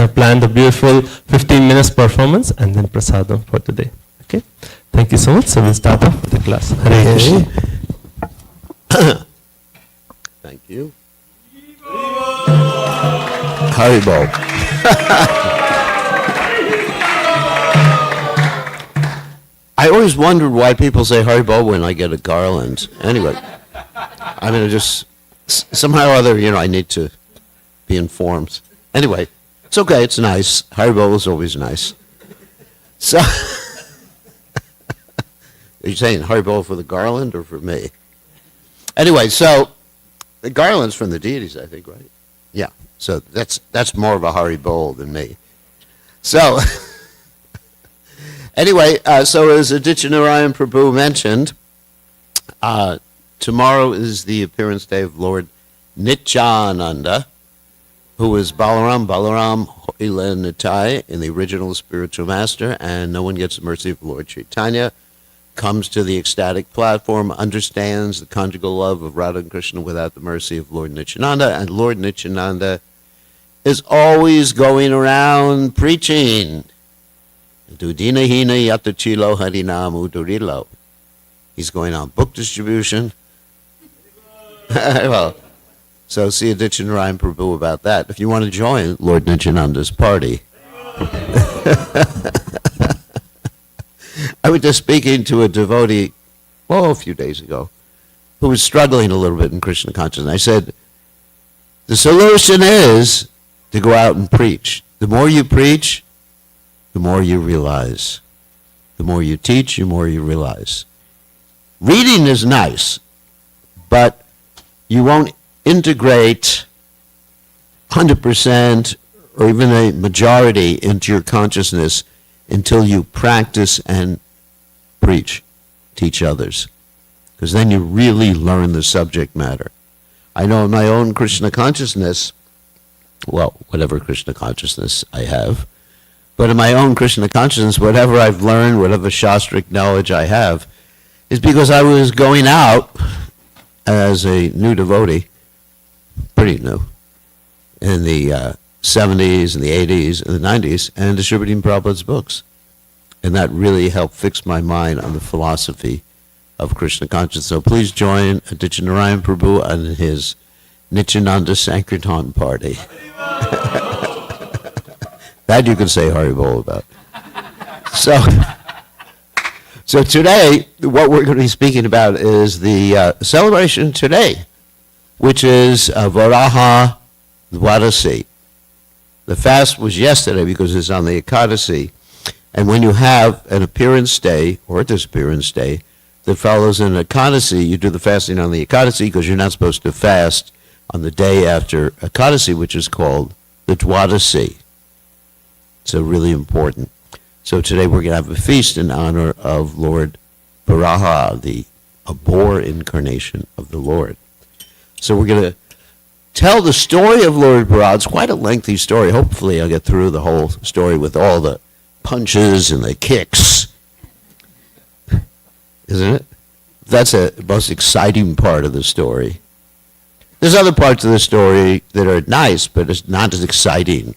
have planned a beautiful 15 minutes performance and then prasadam for today. Okay? Thank you so much. So we'll start off with the class. Hare Krishna. Thank you. Haribol. I always wondered why people say Haribol when I get a garland. Anyway, I mean, just somehow or other, I need to be informed. Anyway, it's okay. It's nice. Haribol is always nice. So, are you saying Haribol for the garland or for me? Anyway, so the garland's from the deities, I think, right? Yeah. So that's more of a Haribol than me. So. Anyway, so as Adityanarayan Prabhu mentioned, tomorrow is the appearance day of Lord Nityananda, who is Balaram Hoila Nitai in the original spiritual master, and no one gets the mercy of Lord Chaitanya, comes to the ecstatic platform, understands the conjugal love of Radha and Krishna without the mercy of Lord Nityananda, and Lord Nityananda is always going around preaching. Dudinahina Yatachilo Harinamu Durilo. He's going on book distribution. Well, so see Adityanarayan Prabhu about that. If you want to join Lord Nityananda's party. I was just speaking to a devotee, a few days ago, who was struggling a little bit in Krishna consciousness. I said, the solution is to go out and preach. The more you preach, the more you realize. The more you teach, the more you realize. Reading is nice, but you won't integrate 100% or even a majority into your consciousness until you practice and preach, teach others. Because then you really learn the subject matter. I know in my own Krishna consciousness, whatever Krishna consciousness I have, but in my own Krishna consciousness, whatever I've learned, whatever Shastric knowledge I have, is because I was going out as a new devotee, pretty new, in the 70s and the 80s and the 90s, and distributing Prabhupada's books. And that really helped fix my mind on the philosophy of Krishna consciousness. So please join Adityanarayan Prabhu and his Nityananda Sankirtan party. That you can say Haribol about. So today, what we're going to be speaking about is the celebration today, which is Varaha Dwadasi. The fast was yesterday because it's on the Ekadasi. And when you have an appearance day or a disappearance day that follows an Ekadasi, you do the fasting on the Ekadasi because you're not supposed to fast on the day after Ekadasi, which is called the Dwadasi. So really important. So today we're going to have a feast in honor of Lord Varaha, the boar incarnation of the Lord. So we're going to tell the story of Lord Varaha. It's quite a lengthy story. Hopefully I'll get through the whole story with all the punches and the kicks. Isn't it? That's the most exciting part of the story. There's other parts of the story that are nice, but it's not as exciting,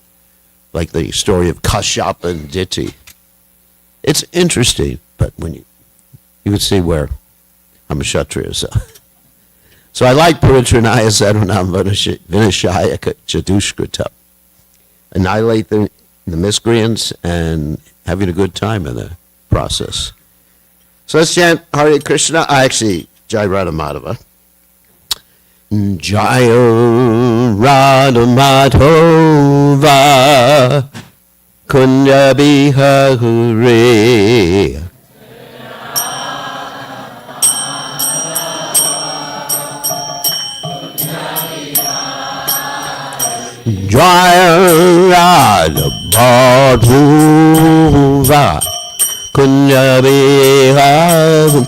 like the story of Kashyapa and Diti. It's interesting, but when you would see where I'm a Kshatriya. So I like Paritranaya Sarvanam Vinashaya Chadushkrita. Annihilate the miscreants and having a good time in the process. So let's chant Hare Krishna. Jai Radha Madhava. Jaya Radha Madhava Kunya Bihari. Jaya Radha Madhava Kunya Bihari.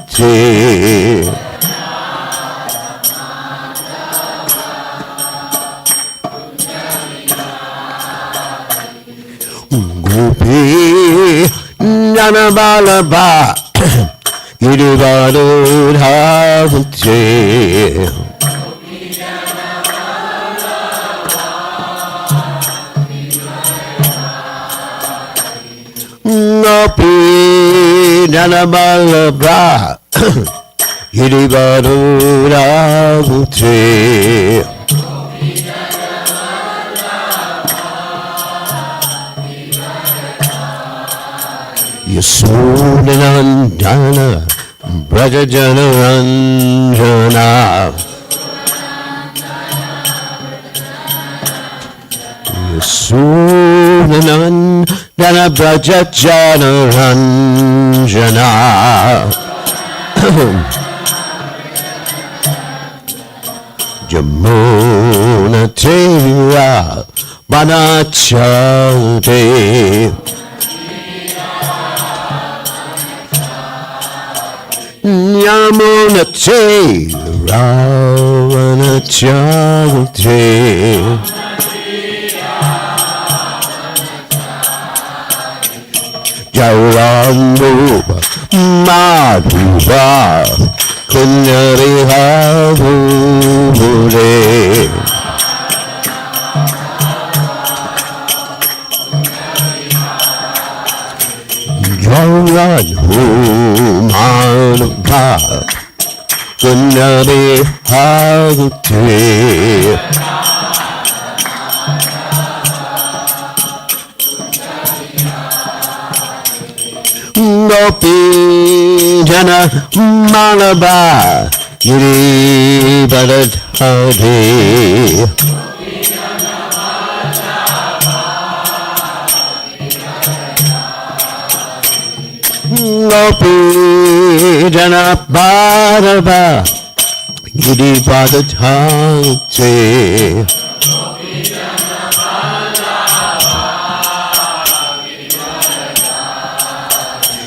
Gopi Nanabalaba Girivadodhavate Gopi Nanamalabra Yidivadura Bhutri Yasudhanandana Brajajana Ranjana Yasudhanandana Brajajana Ranjana Jamuna Tera Banachate Yamuna Tera Banachate Jarambu Madhuba Kunyariha Bhure Jarambu Madhuba Kunyariha Bhure Gopi Jana Malaba Giri Bharadhari Gopi Jana Malaba Giri Bharadhari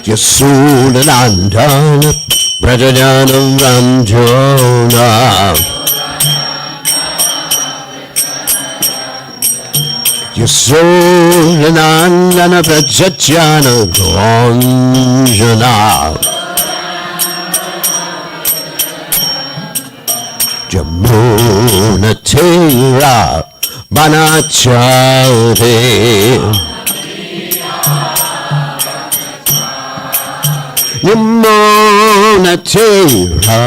Yasudhanandana Brajajanam Ranjana Yasudhanandana Brajajana Ranjana Jamuna Tera Banachate Yamuna Tera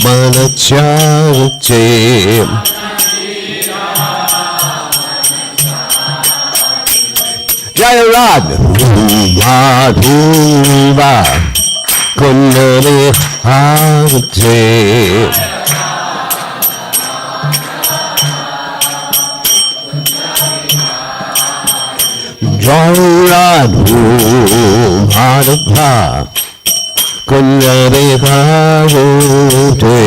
Manacharate Jayarad Madhuva Kundali Hate Jayarad Madhuva Kunyariha Bhute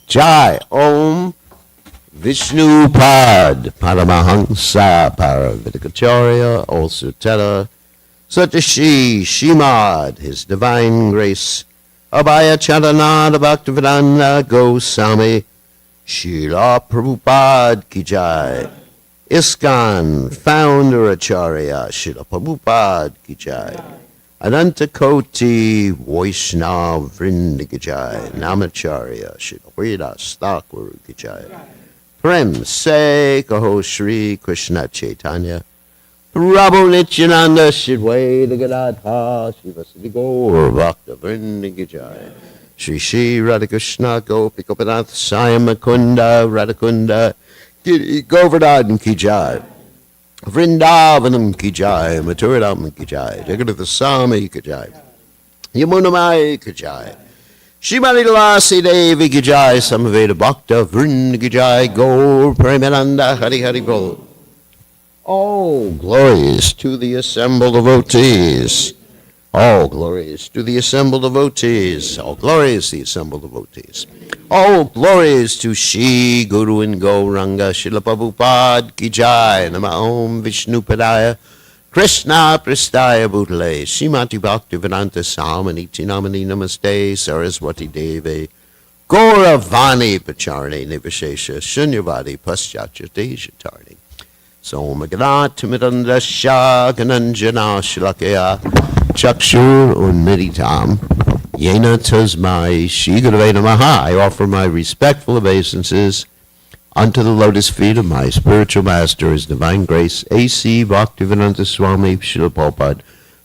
Jai Om Vishnu Pad Paramahansa Paravidikacharya also Tera Satashi Shimad His Divine Grace Abhaya Charanada Bhaktivedanta Goswami Srila Prabhupada Ki Jai. ISKCON Founder Acharya Srila Prabhupada Ki Jai. Ananta Koti Vaishnav Vrinda Ki Jai. Namacharya Srila Hridas Thakur Ki Jai. Prem Se Kaho Shri Krishna Chaitanya Prabhu Nityananda Shidwaita Gadadha Shivasati Gaur Bhakta Vrinda Ki Jai. Shri Shri Radhakrishna Gopi Gopinath Sayama Kunda Radhakunda Giri Govardhan Ki Jai Vrindavanam Ki Jai Mathuradam Ki Jai Jagadath Swami Ki Jai Yamunamai Ki Jai Shrimati Lasi Devi Ki Jai Samaveda Bhakta Vrinda Ki Jai Gaur Premananda Hari Hari Bol. All glories to the assembled devotees. All glories to the assembled devotees. All glories to the assembled devotees. All glories to Shri Guru and Gauranga Srila Prabhupada Ki Jai. Nama Om Vishnu Padaya Krishna Prastaya Bhutale Srimati Bhaktivedanta Samaniti Namani Namaste Saraswati Devi Gauravani Pacharani Nivashesha Shunyavadi Paschachati Shatarni Somaganat Midandasya Gananjana Shlakaya Chakshur Unmiritam Yena Tazmai Shigurve Namaha. I offer my respectful obeisances unto the lotus feet of my spiritual master, His Divine Grace, A.C. Bhaktivedanta Swami Srila Prabhupada,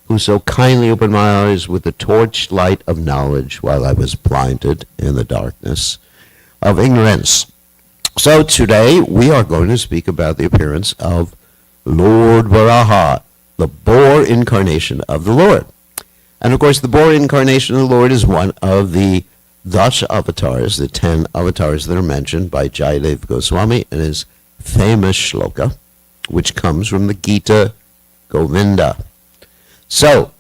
who so kindly opened my eyes with the torch light of knowledge while I was blinded in the darkness of ignorance. So today we are going to speak about the appearance of Lord Varaha, the boar incarnation of the Lord. And of course, the boar incarnation of the Lord is one of the Dasha avatars, the 10 avatars that are mentioned by Jayadev Goswami in his famous shloka, which comes from the Gita Govinda. So,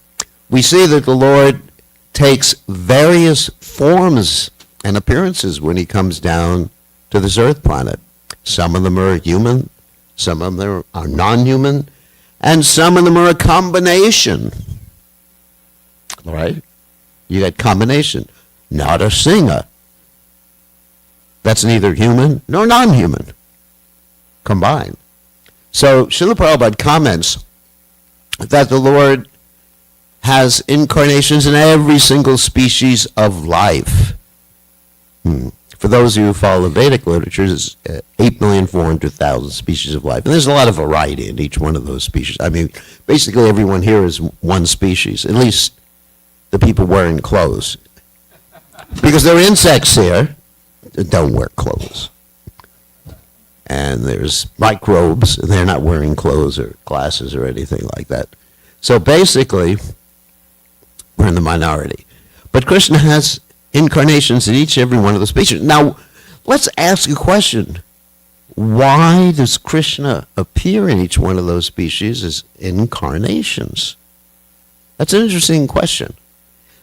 we see that the Lord takes various forms and appearances when he comes down to this earth planet. Some of them are human, some of them are non-human, and some of them are a combination. All right? You got combination. Not a singer. That's neither human nor non-human combined. So Srila Prabhupada comments that the Lord has incarnations in every single species of life. For those of you who follow Vedic literature, there's 8,400,000 species of life. And there's a lot of variety in each one of those species. I mean, basically everyone here is one species, at least the people wearing clothes. Because there are insects here that don't wear clothes. And there's microbes, and they're not wearing clothes or glasses or anything like that. So basically, we're in the minority. But Krishna has incarnations in each and every one of the species. Now, let's ask a question. Why does Krishna appear in each one of those species as incarnations? That's an interesting question.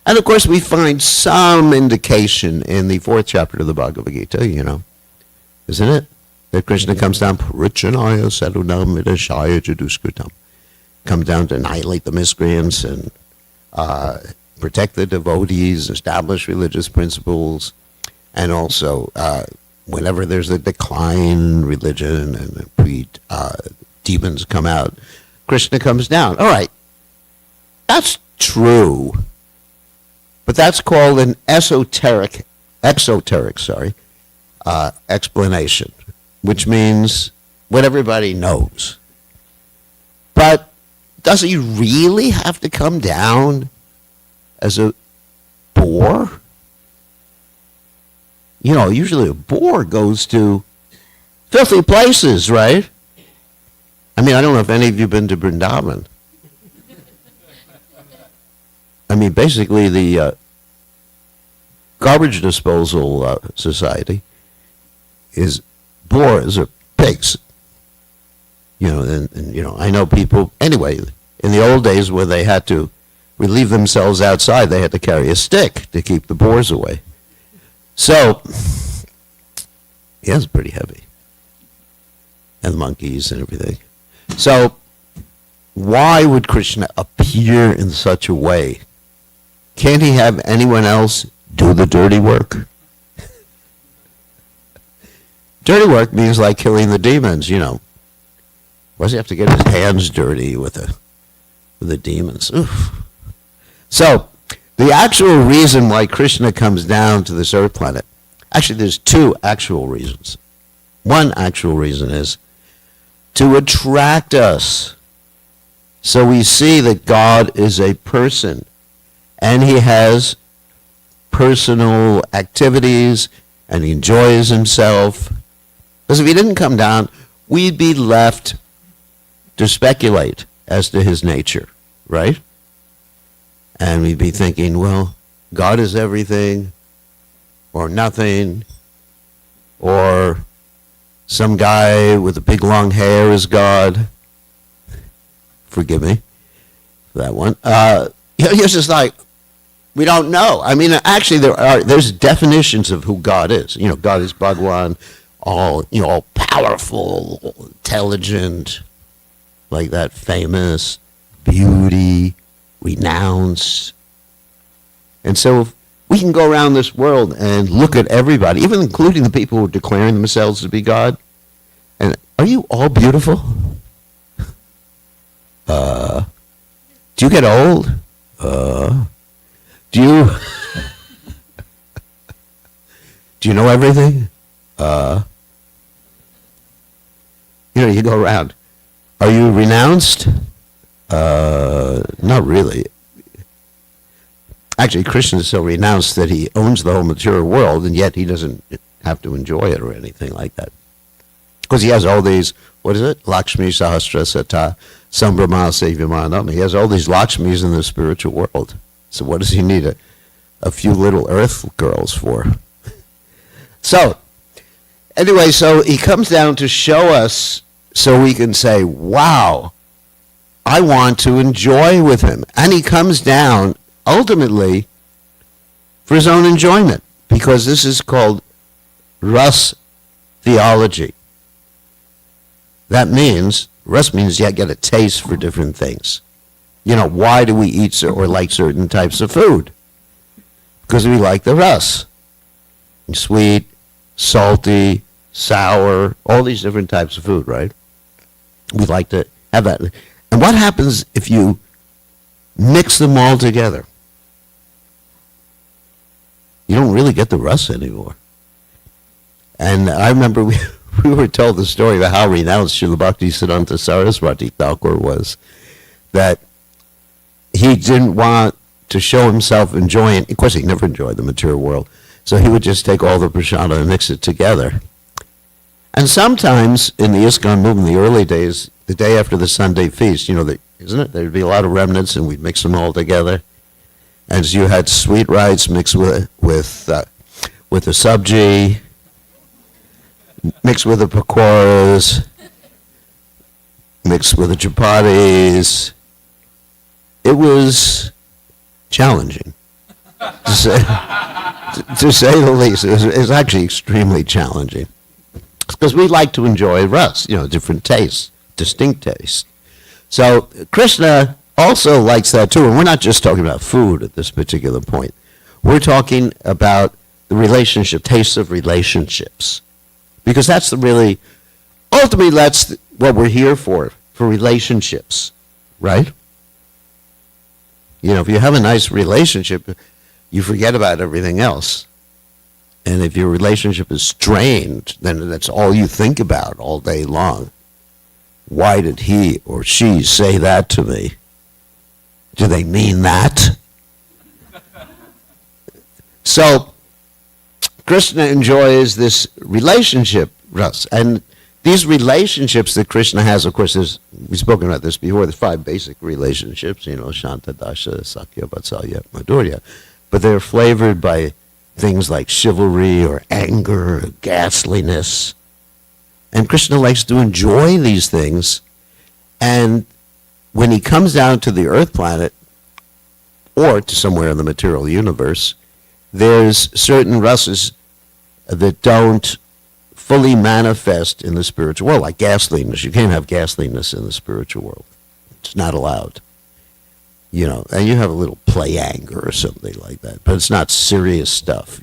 And of course, we find some indication in the 4th chapter of the Bhagavad Gita, isn't it? That Krishna comes down, Parichanaya Sadunam Vidashaya Jaduskritam. Comes down to annihilate the miscreants and protect the devotees, establish religious principles, and also whenever there's a decline in religion and demons come out, Krishna comes down. All right, that's true. But that's called an exoteric explanation, which means what everybody knows. But does he really have to come down as a boar? Usually a boar goes to filthy places, right? I mean, I don't know if any of you have been to Vrindavan. I mean, basically, the garbage disposal society is boars or pigs. I know people, anyway, in the old days where they had to relieve themselves outside, they had to carry a stick to keep the boars away. So, yeah, it's pretty heavy. And the monkeys and everything. So, why would Krishna appear in such a way? Can't he have anyone else do the dirty work? Dirty work means like killing the demons, Why does he have to get his hands dirty with the demons? Oof. So, the actual reason why Krishna comes down to this earth planet, actually there's 2 actual reasons. One actual reason is to attract us. So we see that God is a person. And he has personal activities, and he enjoys himself. Because if he didn't come down, we'd be left to speculate as to his nature, right? And we'd be thinking, well, God is everything, or nothing, or some guy with a big long hair is God. Forgive me for that one. It's just like, we don't know. I mean, actually, there's definitions of who God is. God is Bhagwan, all powerful, intelligent, like that, famous, beauty, renounced. And so we can go around this world and look at everybody, even including the people who are declaring themselves to be God. And are you all beautiful? Do you get old? Do you Do you know everything? You go around. Are you renounced? Not really. Actually, Krishna is so renounced that he owns the whole material world, and yet he doesn't have to enjoy it or anything like that. Because he has all these, what is it? Lakshmi Sahasra Sata Sambrahma Sevyamanam. He has all these Lakshmis in the spiritual world. So what does he need a few little earth girls for? So, anyway, so he comes down to show us so we can say, wow, I want to enjoy with him. And he comes down ultimately for his own enjoyment, because this is called Ras theology. That means, Ras means you get a taste for different things. Why do we eat or like certain types of food? Because we like the Ras. Sweet, salty, sour, all these different types of food, right? We like to have that. And what happens if you mix them all together? You don't really get the Ras anymore. And I remember we were told the story about how renounced Srila Bhaktisiddhanta Saraswati Thakur was, that he didn't want to show himself enjoying, of course he never enjoyed the material world, so he would just take all the prasada and mix it together. And sometimes in the ISKCON movement, in the early days, the day after the Sunday feast, isn't it? There'd be a lot of remnants, and we'd mix them all together. And so you had sweet rice mixed with the sabji, mixed with the pakoras, mixed with the chapatis. It was challenging, to say the least. It was actually extremely challenging. Because we like to enjoy Ras, different tastes, distinct tastes. So Krishna also likes that too. And we're not just talking about food at this particular point. We're talking about the relationship, tastes of relationships. Because ultimately that's what we're here for relationships, right? If you have a nice relationship, you forget about everything else. And if your relationship is strained, then that's all you think about all day long. Why did he or she say that to me? Do they mean that? So, Krishna enjoys this relationship, Ras. And these relationships that Krishna has, of course, we've spoken about this before, there's 5 basic relationships, Shanta, Dasha, Sakya, Vatsalya, Madhurya. But they're flavored by things like chivalry or anger or ghastliness. And Krishna likes to enjoy these things. And when he comes down to the earth planet, or to somewhere in the material universe, there's certain rasas that don't fully manifest in the spiritual world, like ghastliness. You can't have ghastliness in the spiritual world. It's not allowed. And you have a little play anger or something like that, but it's not serious stuff,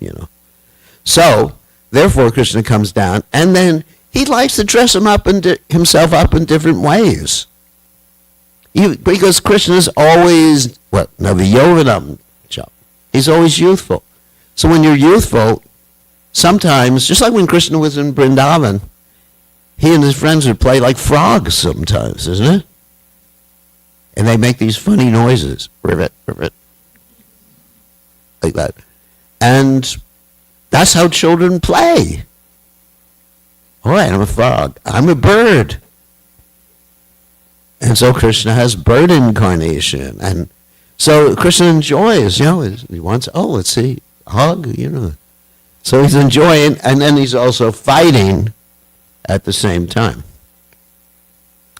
So, therefore, Krishna comes down, and then he likes to dress himself up in different ways. Because Krishna is always, Naviyovanam, he's always youthful. So when you're youthful, sometimes, just like when Krishna was in Vrindavan, he and his friends would play like frogs sometimes, isn't it? And they make these funny noises, rivet, rivet, like that. And that's how children play. All right, I'm a frog. I'm a bird. And so Krishna has bird incarnation. And so Krishna enjoys, he wants, let's see, hug, So he's enjoying, and then he's also fighting at the same time.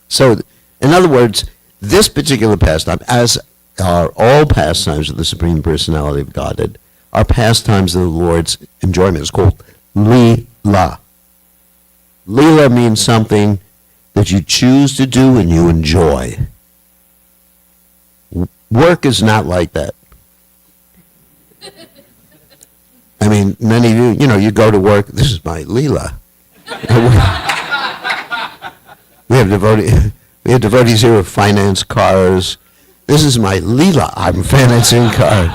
So, in other words, this particular pastime, as are all pastimes of the Supreme Personality of Godhead, are pastimes of the Lord's enjoyment. It's called Leela. Leela means something that you choose to do and you enjoy. Work is not like that. I mean, many of you, you go to work, this is my Leela. We have devotees here who finance cars. This is my Leela. I'm financing cars.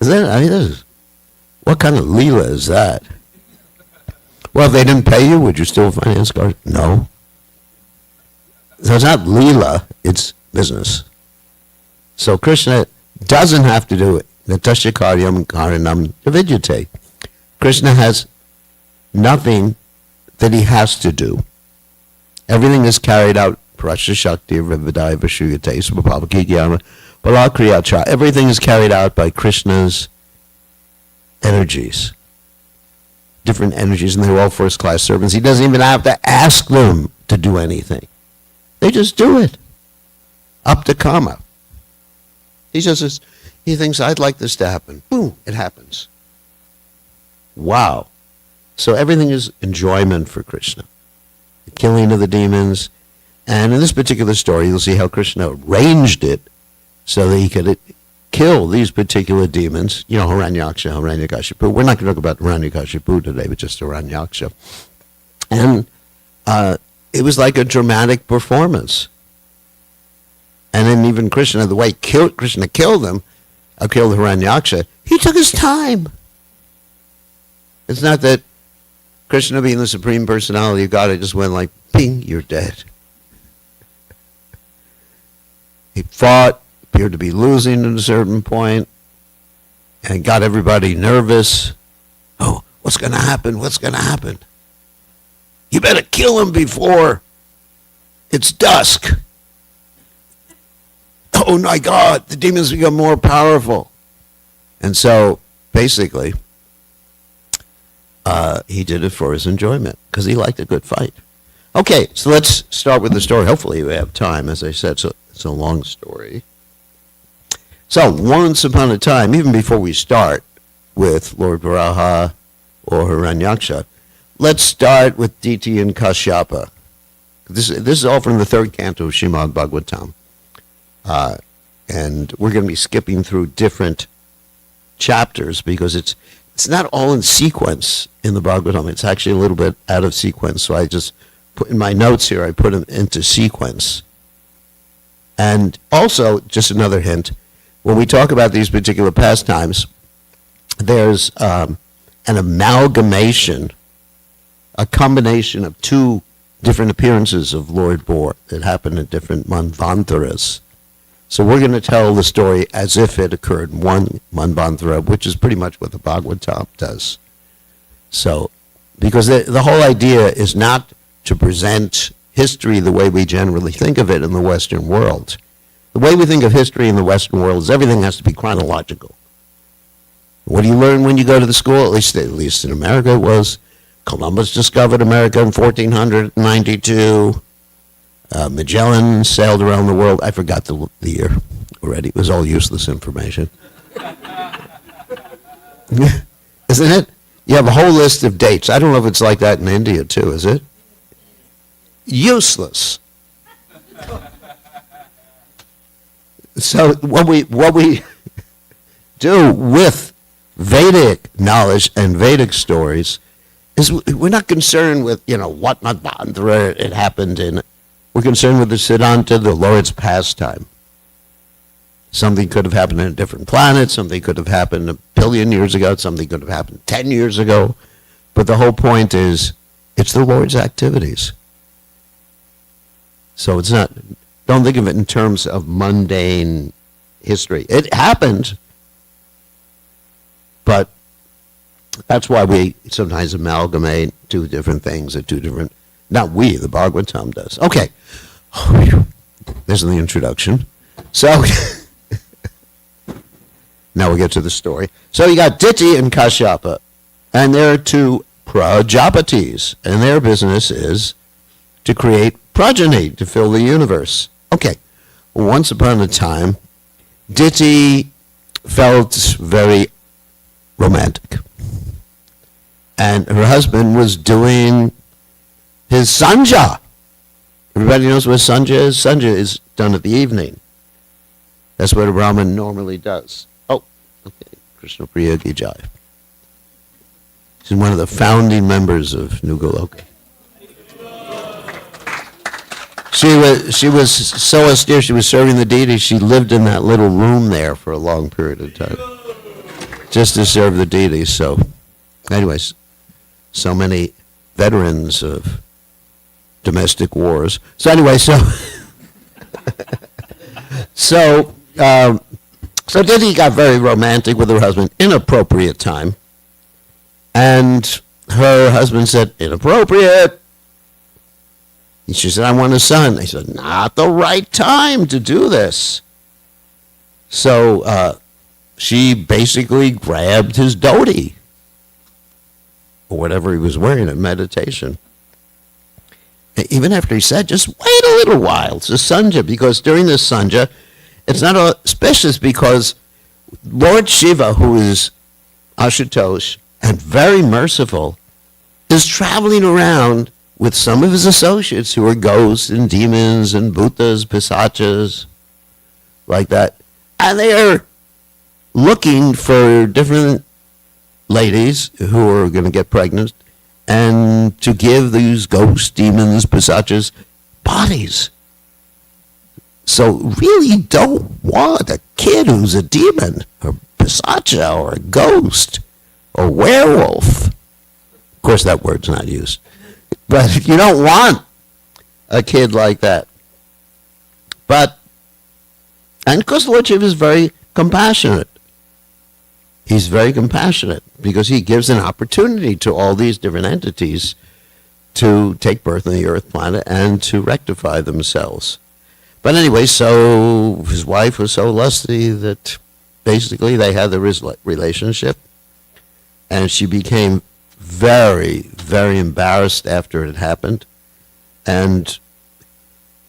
Is that, I mean, what kind of Leela is that? Well, if they didn't pay you, would you still finance cars? No. So it's not Leela, it's business. So Krishna doesn't have to do it. Natasya karyam karanam vidyate. Krishna has nothing that he has to do. Everything is carried out. Prasya Shakti Vividai Vashuyate Svabhavaki Gyana Balakriyacha. Everything is carried out by Krishna's energies. Different energies, and they're all first-class servants. He doesn't even have to ask them to do anything. They just do it. Up to karma. He thinks, I'd like this to happen. Boom, it happens. Wow. So everything is enjoyment for Krishna. The killing of the demons. And in this particular story, you'll see how Krishna arranged it so that he could kill these particular demons. You know, Hiranyaksha, Hiranyakashipu. We're not going to talk about Hiranyakashipu today, but just Hiranyaksha. And it was like a dramatic performance. And then even Krishna, the way Krishna killed them, killed Hiranyaksha, he took his time. It's not that Krishna, being the Supreme Personality of God, it just went like, ping, you're dead. He fought, appeared to be losing at a certain point, and got everybody nervous. Oh, what's going to happen? What's going to happen? You better kill him before it's dusk. Oh my God, the demons become more powerful. And so, basically, he did it for his enjoyment, because he liked a good fight. Okay, so let's start with the story. Hopefully we have time. As I said, so it's a long story. So, once upon a time, even before we start with Lord Varaha or Hiranyaksha, let's start with Diti and Kashyapa. This is all from the third canto of Srimad Bhagavatam. And we're going to be skipping through different chapters because it's not all in sequence in the Bhagavatam. It's actually a little bit out of sequence. So I just put in my notes here, I put them into sequence. And also, just another hint, when we talk about these particular pastimes, there's an amalgamation, a combination of two different appearances of Lord Boar that happened in different manvantaras. So we're going to tell the story as if it occurred in one manvantara, which is pretty much what the Bhagavatam does. So, because the whole idea is not to present history the way we generally think of it in the Western world. The way we think of history in the Western world is everything has to be chronological. What do you learn when you go to the school? At least in America, it was Columbus discovered America in 1492. Magellan sailed around the world. I forgot the year already. It was all useless information. Isn't it? You have a whole list of dates. I don't know if it's like that in India too, is it? Useless. So what we do with Vedic knowledge and Vedic stories is we're not concerned with, what manvantara it happened in. We're concerned with the Siddhanta, the Lord's pastime. Something could have happened in a different planet, something could have happened 1 billion years ago, something could have happened 10 years ago. But the whole point is, it's the Lord's activities. So it's not, don't think of it in terms of mundane history. It happened, but that's why we sometimes amalgamate two different things at two different, not we, the Bhagavatam does. Okay, there's the introduction. So, now we get to the story. So you got Diti and Kashyapa, and they're two Prajapatis, and their business is to create progeny to fill the universe. Okay, once upon a time, Diti felt very romantic, and her husband was doing his sanja. Everybody knows what sanja is? Sanja is done at the evening. That's what a Brahmin normally does. Oh, okay, Krishna Priya Ki Jai. She's one of the founding members of New Goloka. She was so austere, she was serving the deity, she lived in that little room there for a long period of time. just to serve the deities. So, anyways, so many veterans of domestic wars. So anyway, so Didi got very romantic with her husband, inappropriate time, and her husband said, inappropriate. And she said, I want a son. He said, not the right time to do this. So she basically grabbed his dhoti, or whatever he was wearing in meditation. Even after he said, just wait a little while. It's a sanja, because during this sanja, it's not auspicious because Lord Shiva, who is Ashutosh and very merciful, is traveling around with some of his associates who are ghosts and demons and bhutas, pisachas, like that. And they are looking for different ladies who are going to get pregnant and to give these ghosts, demons, pisachas bodies. So really don't want a kid who's a demon or pisacha or a ghost or werewolf. Of course, that word's not used. But you don't want a kid like that. And of course, Lord Shiva is very compassionate. He's very compassionate because he gives an opportunity to all these different entities to take birth on the Earth planet and to rectify themselves. But anyway, so his wife was so lusty that basically they had the relationship, and she became very, very embarrassed after it happened. And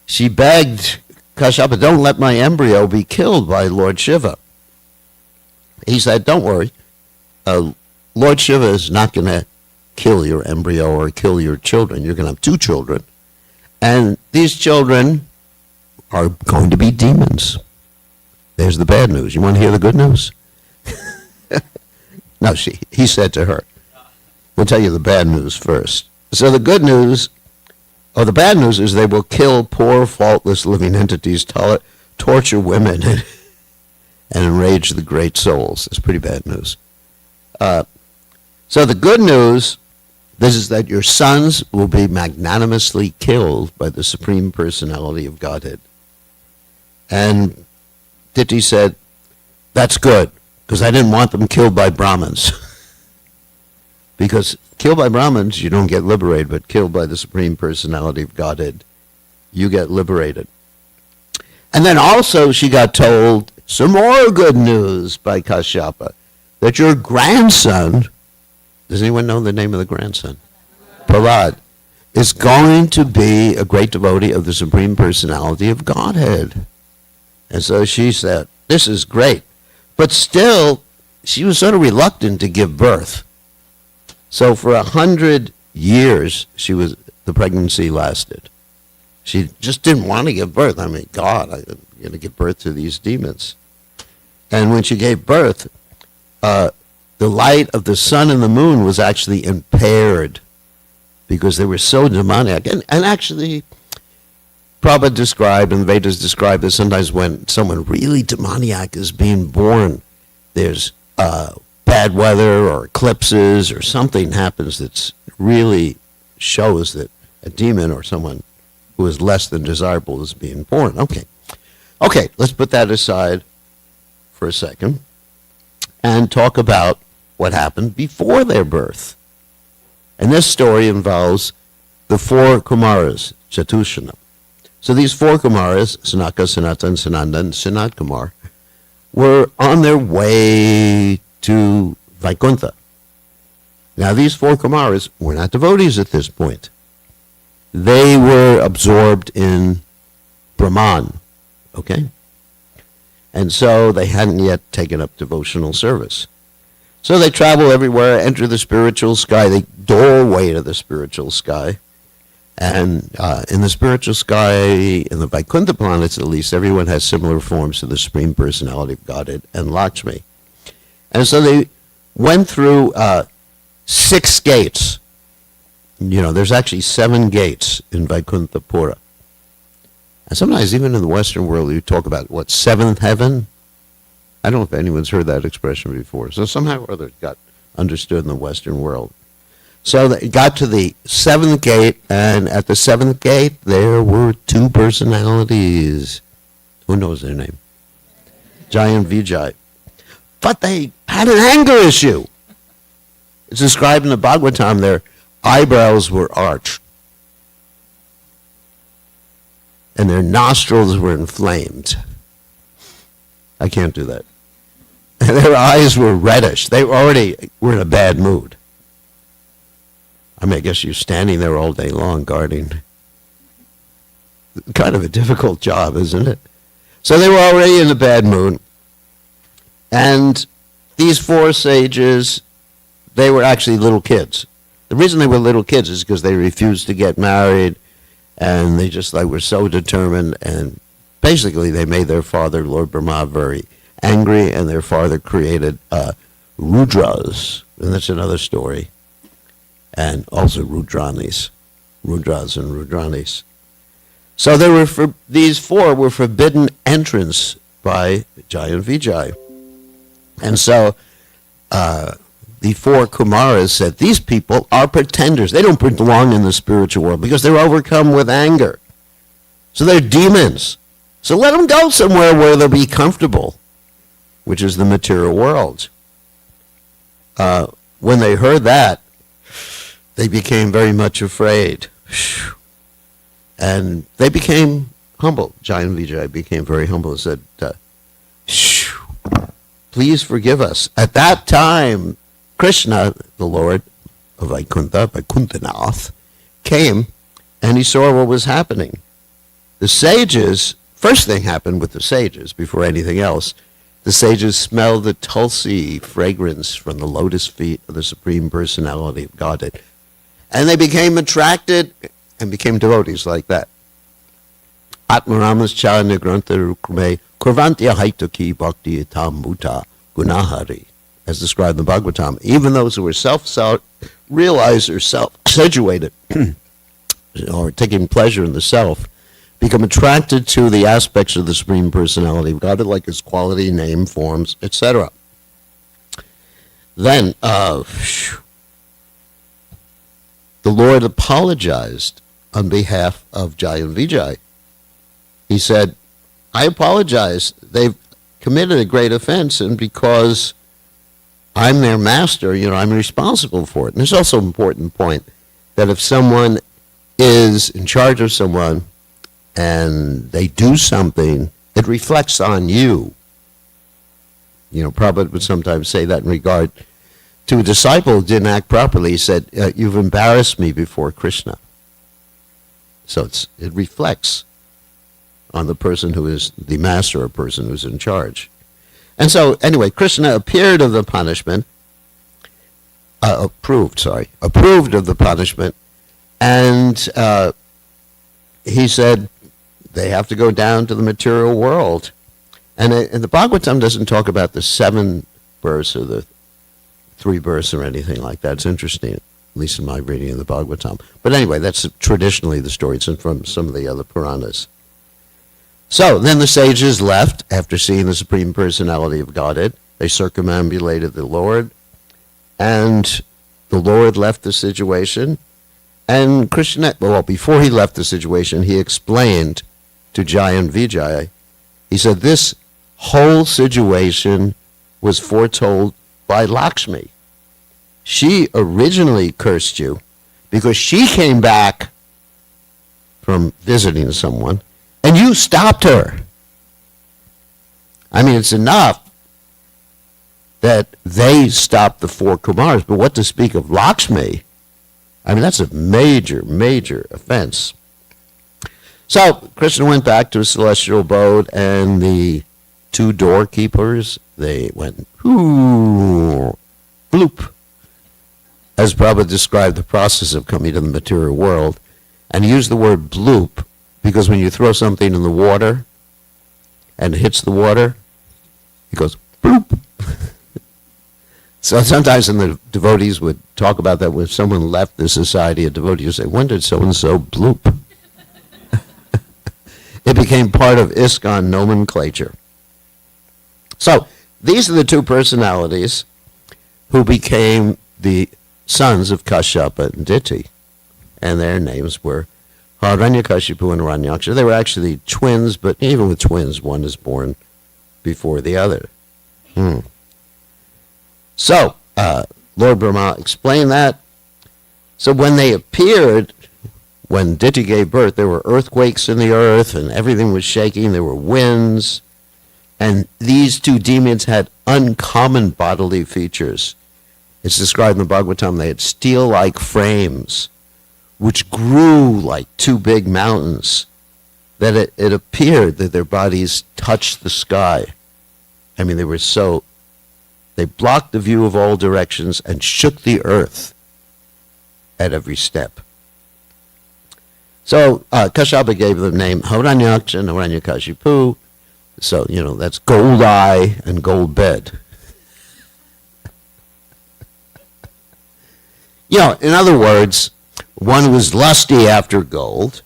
she begged Kashyapa, don't let my embryo be killed by Lord Shiva. He said, don't worry. Lord Shiva is not going to kill your embryo or kill your children. You're going to have 2 children. And these children are going to be demons. There's the bad news. You want to hear the good news? No, he said to her, we'll tell you the bad news first. So the good news, or the bad news, is they will kill poor, faultless living entities, torture women, and enrage the great souls. It's pretty bad news. So the good news, this is that your sons will be magnanimously killed by the Supreme Personality of Godhead. And Titi said, that's good, because I didn't want them killed by Brahmins. Because killed by Brahmins, you don't get liberated, but killed by the Supreme Personality of Godhead, you get liberated. And then also she got told some more good news by Kashyapa, that your grandson, does anyone know the name of the grandson? Prahlad, is going to be a great devotee of the Supreme Personality of Godhead. And so she said, this is great. But still, she was sort of reluctant to give birth. So for 100 years, the pregnancy lasted. She just didn't want to give birth. I mean, God, I'm going to give birth to these demons. And when she gave birth, the light of the sun and the moon was actually impaired because they were so demoniac. And actually, Prabhupada described, and the Vedas describe that sometimes when someone really demoniac is being born, there's bad weather or eclipses or something happens that really shows that a demon or someone who is less than desirable is being born. Okay, let's put that aside for a second and talk about what happened before their birth. And this story involves the 4 Kumaras, Chatushana. So these 4 Kumaras, Sanaka, Sanatan, Sananda, and Sanat Kumar, were on their way to Vaikuntha. Now these 4 Kumaras were not devotees at this point. They were absorbed in Brahman, okay? And so they hadn't yet taken up devotional service. So they travel everywhere, enter the spiritual sky, the doorway to the spiritual sky. And in the spiritual sky, in the Vaikuntha planets at least, everyone has similar forms to the Supreme Personality of Godhead and Lakshmi. And so they went through 6 gates. You know, there's actually 7 gates in Vaikuntha Pura. And sometimes even in the Western world, you talk about, 7th heaven? I don't know if anyone's heard that expression before. So somehow or other it got understood in the Western world. So they got to the seventh gate, and at the seventh gate, there were two personalities. Who knows their name? Jai and Vijay. But they had an anger issue. It's described in the Bhagavatam, their eyebrows were arched, and their nostrils were inflamed. I can't do that. And their eyes were reddish. They already were in a bad mood. I mean, I guess you're standing there all day long guarding. Kind of a difficult job, isn't it? So they were already in a bad mood. And these four sages, they were actually little kids. The reason they were little kids is because they refused to get married, and they just were so determined, and basically they made their father, Lord Brahma, very angry, and their father created Rudras, and that's another story. And also Rudras and Rudranis. So these four were forbidden entrance by Jai and Vijay. And so the four Kumaras said, these people are pretenders. They don't belong in the spiritual world because they're overcome with anger. So they're demons. So let them go somewhere where they'll be comfortable, which is the material world. When they heard that, they became very much afraid. And they became humble. Jai and Vijay became very humble and said, please forgive us. At that time, Krishna, the Lord of Vaikuntanath, came and he saw what was happening. The sages, first thing happened with the sages before anything else, the sages smelled the tulsi fragrance from the lotus feet of the Supreme Personality of Godhead. And they became attracted and became devotees like that. Atmaramas Chalana Grantha Rukme Kurvantya Haitaki Bhakti Itam Bhuta Gunahari, as described in the Bhagavatam. Even those who were self-realized or self-situated or taking pleasure in the self become attracted to the aspects of the Supreme Personality of God, like his quality, name, forms, etc. Then, the Lord apologized on behalf of Jai and Vijay. He said, I apologize. They've committed a great offense, and because I'm their master, I'm responsible for it. And there's also an important point that if someone is in charge of someone and they do something, it reflects on you. Prabhupada would sometimes say that in regard to a disciple who didn't act properly. He said, you've embarrassed me before Krishna. So it reflects on the person who is the master or person who's in charge. And so, anyway, Krishna appeared of the punishment, approved of the punishment, and he said they have to go down to the material world. And the Bhagavatam doesn't talk about the 7 births or the 3 births or anything like that. It's interesting, at least in my reading of the Bhagavatam. But anyway, that's traditionally the story. It's from some of the other Puranas. So then the sages left after seeing the Supreme Personality of Godhead. They circumambulated the Lord, and the Lord left the situation. And Krishna, before he left the situation, he explained to Jai and Vijay, he said, this whole situation was foretold by Lakshmi. She originally cursed you because she came back from visiting someone, and you stopped her. I mean, it's enough that they stopped the 4 Kumars, but what to speak of Lakshmi? I mean, that's a major, major offense. So Krishna went back to his celestial abode, and the 2 doorkeepers, they went, bloop. As Prabhupada described the process of coming to the material world, and he used the word bloop because when you throw something in the water and it hits the water, it goes bloop. So sometimes when the devotees would talk about that, when someone left the society, a devotee would say, when did so-and-so bloop? It became part of ISKCON nomenclature. So these are the two personalities who became the sons of Kashyapa and Diti. And their names were Hiranyakashipu and Hiranyaksha. They were actually twins, but even with twins, one is born before the other. So, Lord Brahma explained that. So when they appeared, when Diti gave birth, there were earthquakes in the earth, and everything was shaking. There were winds. And these two demons had uncommon bodily features. It's described in the Bhagavatam. They had steel-like frames, which grew like two big mountains, that it appeared that their bodies touched the sky. I mean, they blocked the view of all directions and shook the earth at every step. So Kashyapa gave them the name Hiranyaksha and Hiranyakashipu. So, that's gold eye and gold bed. In other words, one who is lusty after gold,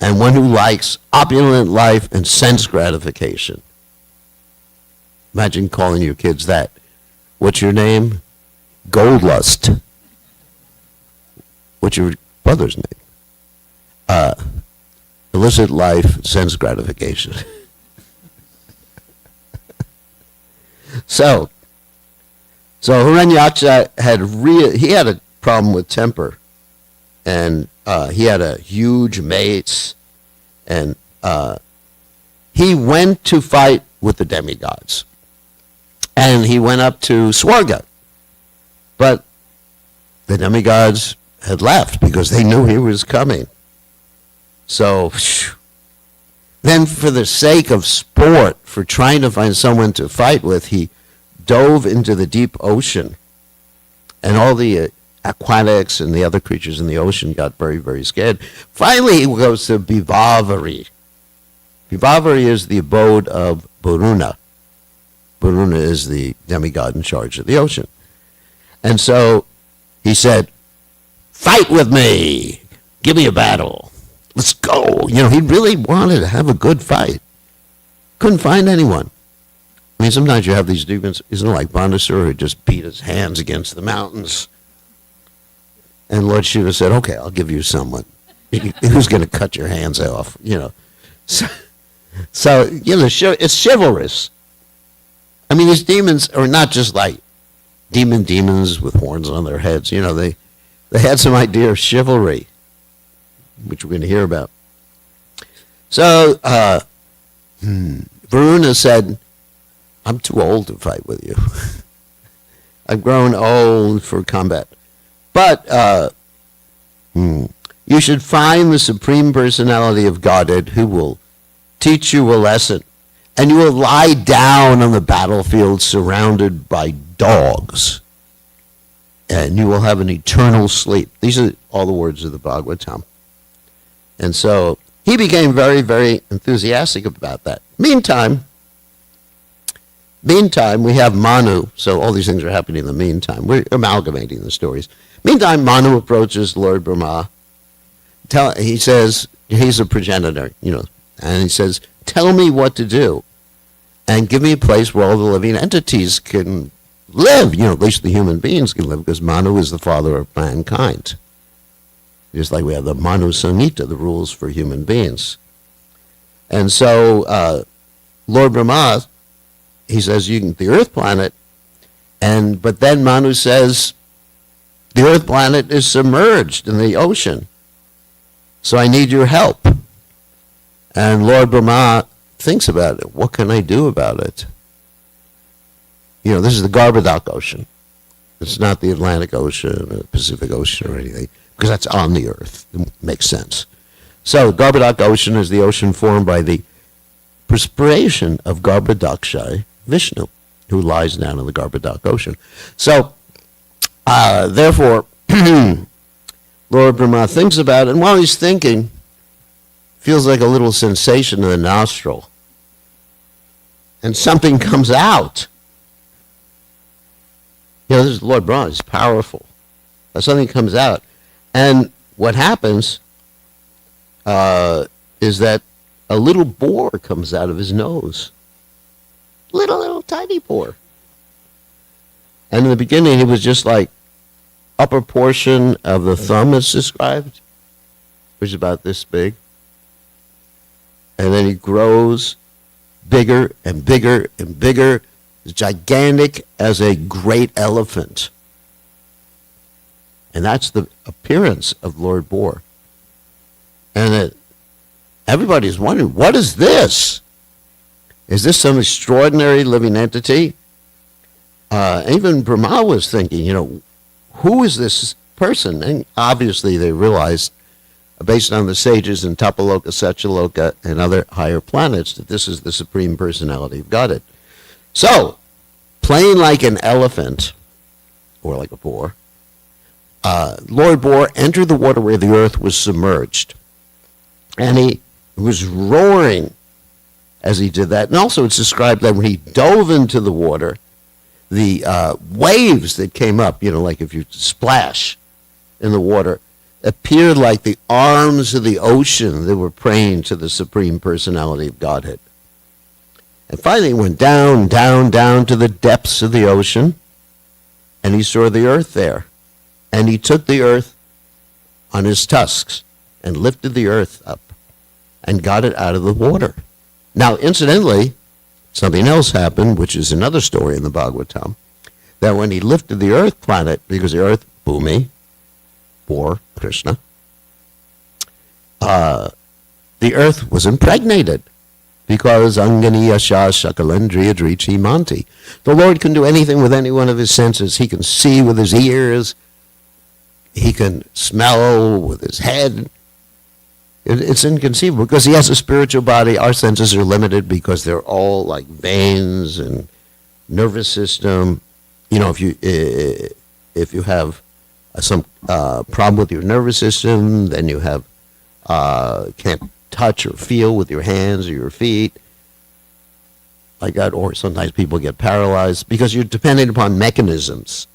and one who likes opulent life and sense gratification. Imagine calling your kids that. What's your name? Gold lust. What's your brother's name? Illicit life, sense gratification. So Hiranyaksha had a problem with temper. And he had a huge mace, and he went to fight with the demigods. And he went up to Swarga. But the demigods had left because they knew he was coming. So then for the sake of sport, for trying to find someone to fight with, he dove into the deep ocean. And all the aquatics and the other creatures in the ocean got very, very scared. Finally, he goes to Bivavari. Bivavari is the abode of Varuna. Varuna is the demigod in charge of the ocean. And so he said, fight with me. Give me a battle. Let's go. He really wanted to have a good fight. Couldn't find anyone. I mean, sometimes you have these demons, isn't it like Bandasura, who just beat his hands against the mountains. And Lord Shiva said, okay, I'll give you someone who's going to cut your hands off, So it's chivalrous. I mean, these demons are not just like demons with horns on their heads. They had some idea of chivalry, which we're going to hear about. So Varuna said, I'm too old to fight with you. I've grown old for combat. But you should find the Supreme Personality of Godhead who will teach you a lesson. And you will lie down on the battlefield surrounded by dogs. And you will have an eternal sleep. These are all the words of the Bhagavatam. And so he became very, very enthusiastic about that. Meantime, we have Manu. So all these things are happening in the meantime. We're amalgamating the stories. Meantime, Manu approaches Lord Brahma. He says, he's a progenitor, and he says, tell me what to do. And give me a place where all the living entities can live. At least the human beings can live, because Manu is the father of mankind. Just like we have the Manu Samhita, the rules for human beings. And so Lord Brahma, he says, you can the Earth planet, but then Manu says, the Earth planet is submerged in the ocean, so I need your help. And Lord Brahma thinks about it. What can I do about it? This is the Garbhodak Ocean. It's not the Atlantic Ocean or the Pacific Ocean or anything, because that's on the Earth. It makes sense. So Garbhodak Ocean is the ocean formed by the perspiration of Garbhodaksha Vishnu, who lies down in the Garbhodak Ocean. So, therefore, Lord Brahma thinks about it, and while he's thinking, feels like a little sensation in the nostril. And something comes out. This is Lord Brahma, he's powerful. Something comes out. And what happens is that a little boar comes out of his nose. little tiny pore. And in the beginning, he was just like upper portion of the thumb is described, which is about this big. And then he grows bigger and bigger and bigger, gigantic as a great elephant. And that's the appearance of Lord Bohr. And everybody's wondering, what is this? Is this some extraordinary living entity? Even Brahma was thinking, who is this person? And obviously they realized, based on the sages in Tapaloka, Satyaloka, and other higher planets, that this is the Supreme Personality of Godhead. So, playing like an elephant, or like a boar, Lord Bohr entered the water where the earth was submerged. And he was roaring as he did that. And also it's described that when he dove into the water, the waves that came up, like if you splash in the water, appeared like the arms of the ocean that were praying to the Supreme Personality of Godhead. And finally he went down, down, down to the depths of the ocean, and he saw the earth there. And he took the earth on his tusks and lifted the earth up and got it out of the water. Now, incidentally, something else happened, which is another story in the Bhagavatam, that when he lifted the earth planet, because the earth, Bhumi, or Krishna, the earth was impregnated because Angani Yasha Shakalendriya Drichi Manti. The Lord can do anything with any one of his senses. He can see with his ears. He can smell with his head. It's inconceivable because he has a spiritual body. Our senses are limited because they're all like veins and nervous system. If you have some problem with your nervous system, then you have can't touch or feel with your hands or your feet like that, or sometimes people get paralyzed because you're dependent upon mechanisms.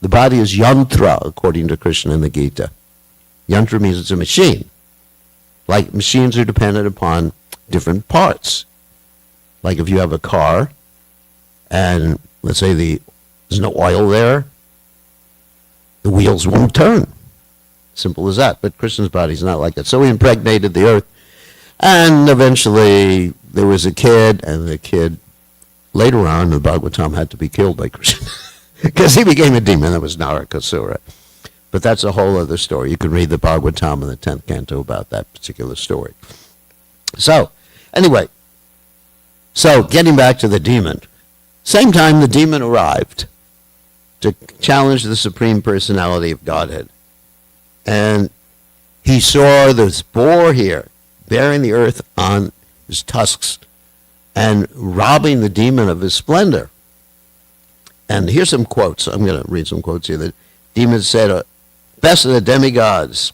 The body is yantra, according to Krishna in the Gita. Yantra means it's a machine. Like machines are dependent upon different parts. Like if you have a car, and let's say there's no oil there, the wheels won't turn. Simple as that. But Krishna's body is not like that. So he impregnated the earth, and eventually there was a kid, and the kid later on in the Bhagavatam had to be killed by Krishna. Because he became a demon. That was Narakasura. But that's a whole other story. You can read the Bhagavatam in the 10th canto about that particular story. So, anyway. So, getting back to the demon. Same time the demon arrived to challenge the Supreme Personality of Godhead. And he saw this boar here, bearing the earth on his tusks and robbing the demon of his splendor. And here's some quotes. I'm going to read some quotes here. The demon said, best of the demigods,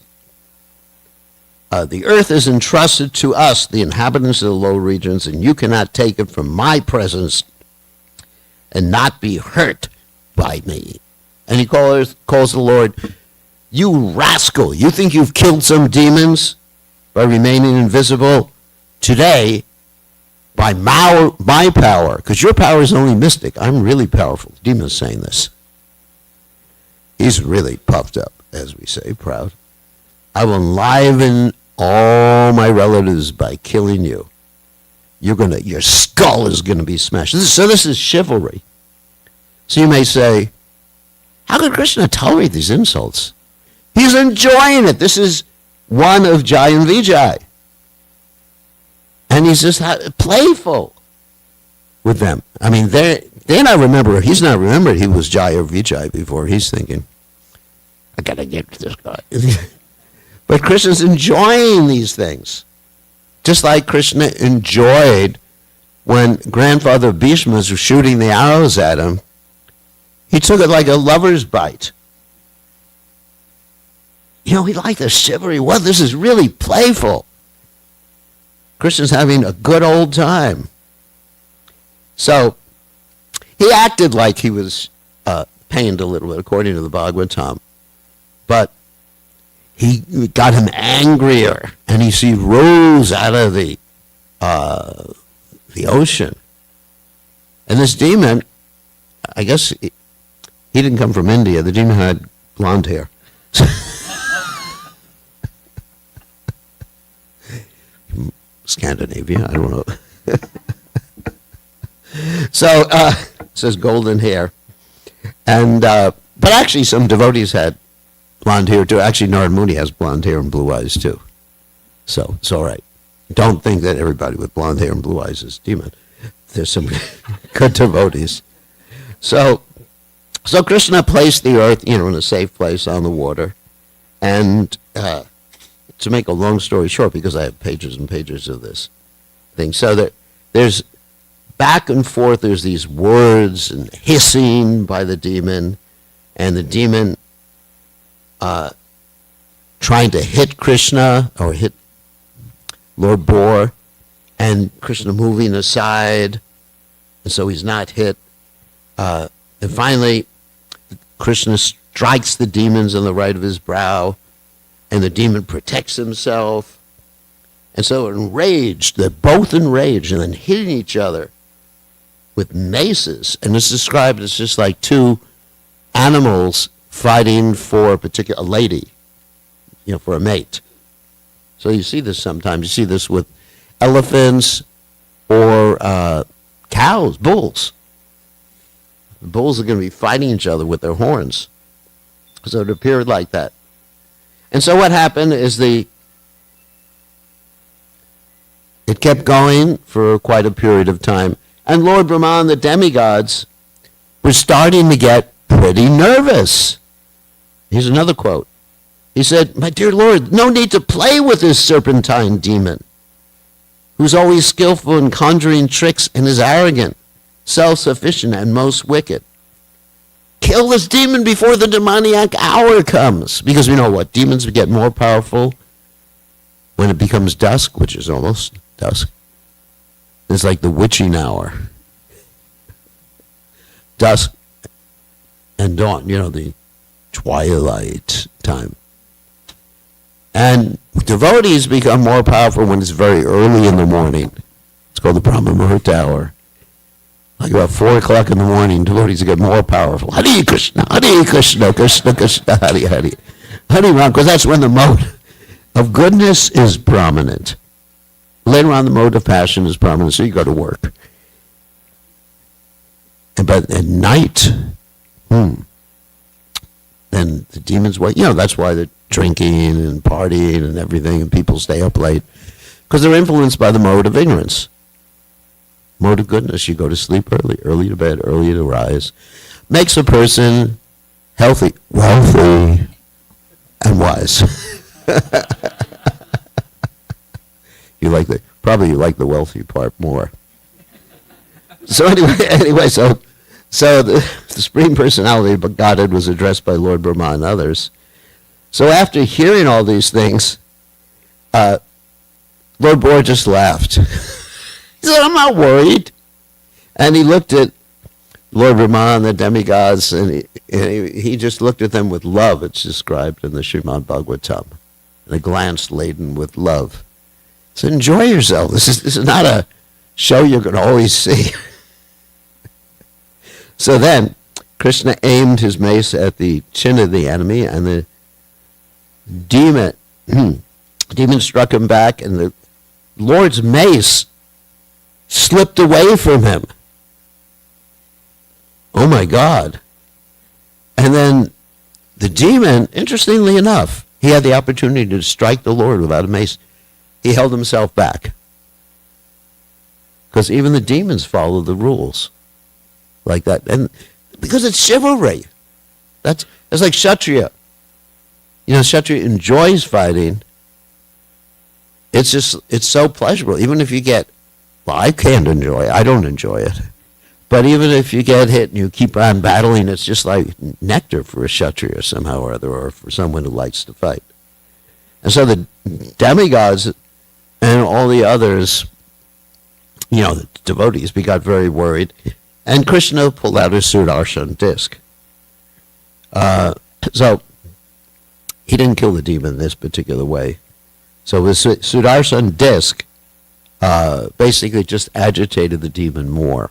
the earth is entrusted to us, the inhabitants of the low regions, and you cannot take it from my presence and not be hurt by me. And he calls the Lord, you rascal, you think you've killed some demons by remaining invisible? Today, by my power, because your power is only mystic. I'm really powerful. The demon's saying this. He's really puffed up, as we say, proud. I will enliven all my relatives by killing you. Your skull is going to be smashed. So this is chivalry. So you may say, how could Krishna tolerate these insults? He's enjoying it. This is one of Jai and Vijay. And he's just playful with them. I mean, they're not remember. He's not remembered he was Jai or Vijay before. He's thinking, I got to get this guy. But Krishna's enjoying these things. Just like Krishna enjoyed when grandfather Bhishma was shooting the arrows at him. He took it like a lover's bite. He liked the chivalry. Well, this is really playful. Krishna's having a good old time. So, he acted like he was pained a little bit, according to the Bhagavatam. But he got him angrier, and he rose out of the ocean. And this demon, I guess he didn't come from India. The demon had blonde hair. Scandinavia, I don't know. So, it says golden hair. And, but actually some devotees had blonde hair too. Actually, Narad Muni has blonde hair and blue eyes too. So, it's all right. Don't think that everybody with blonde hair and blue eyes is demon. There's some good devotees. So Krishna placed the earth, in a safe place on the water. And to make a long story short, because I have pages and pages of this thing, so that there's back and forth, there's these words and hissing by the demon, and the demon trying to hit Krishna or hit Lord Boar, and Krishna moving aside, and so he's not hit. And finally, Krishna strikes the demons on the right of his brow, and the demon protects himself. And so enraged, they're both enraged and then hitting each other with maces. And it's described as just like two animals fighting for a lady, for a mate. So you see this sometimes. You see this with elephants or cows, bulls. The bulls are going to be fighting each other with their horns. So it appeared like that. And so what happened is it kept going for quite a period of time. And Lord Brahma and the demigods were starting to get pretty nervous. Here's another quote. He said, "My dear Lord, no need to play with this serpentine demon, who's always skillful in conjuring tricks and is arrogant, self-sufficient, and most wicked. Kill this demon before the demoniac hour comes." Because we know what? Demons get more powerful when it becomes dusk, which is almost dusk. It's like the witching hour. Dusk and dawn, the twilight time. And devotees become more powerful when it's very early in the morning. It's called the Brahma Muhurta hour. Like about 4 o'clock in the morning, devotees get more powerful. Hare Krishna, Krishna Krishna, Hare Hare. Hare Ram, because that's when the mode of goodness is prominent. Later on, the mode of passion is prominent, so you go to work. But at night, then the demons wait. That's why they're drinking and partying and everything, and people stay up late, because they're influenced by the mode of ignorance. Mode of goodness, you go to sleep early to bed, early to rise, makes a person healthy, wealthy, and wise. You like the wealthy part more. So anyway, so the Supreme Personality of Godhead was addressed by Lord Brahma and others. So after hearing all these things, Lord Boar just laughed. He said, "I'm not worried." And he looked at Lord Brahma and the demigods, and he just looked at them with love. It's described in the Srimad Bhagavatam, and a glance laden with love. He said, "Enjoy yourself. This is not a show you're going to always see." So then, Krishna aimed his mace at the chin of the enemy, and the demon struck him back, and the Lord's mace slipped away from him. Oh my God. And then the demon, interestingly enough, he had the opportunity to strike the Lord without a mace. He held himself back. Because even the demons follow the rules like that. And because it's chivalry. It's like Kshatriya. Kshatriya enjoys fighting. It's so pleasurable. Even if you get, I can't enjoy it. I don't enjoy it. But even if you get hit and you keep on battling, it's just like nectar for a Kshatriya somehow or other, or for someone who likes to fight. And so the demigods and all the others, the devotees, we got very worried. And Krishna pulled out his Sudarshan disc. So he didn't kill the demon this particular way. So his Sudarshan disc basically just agitated the demon more.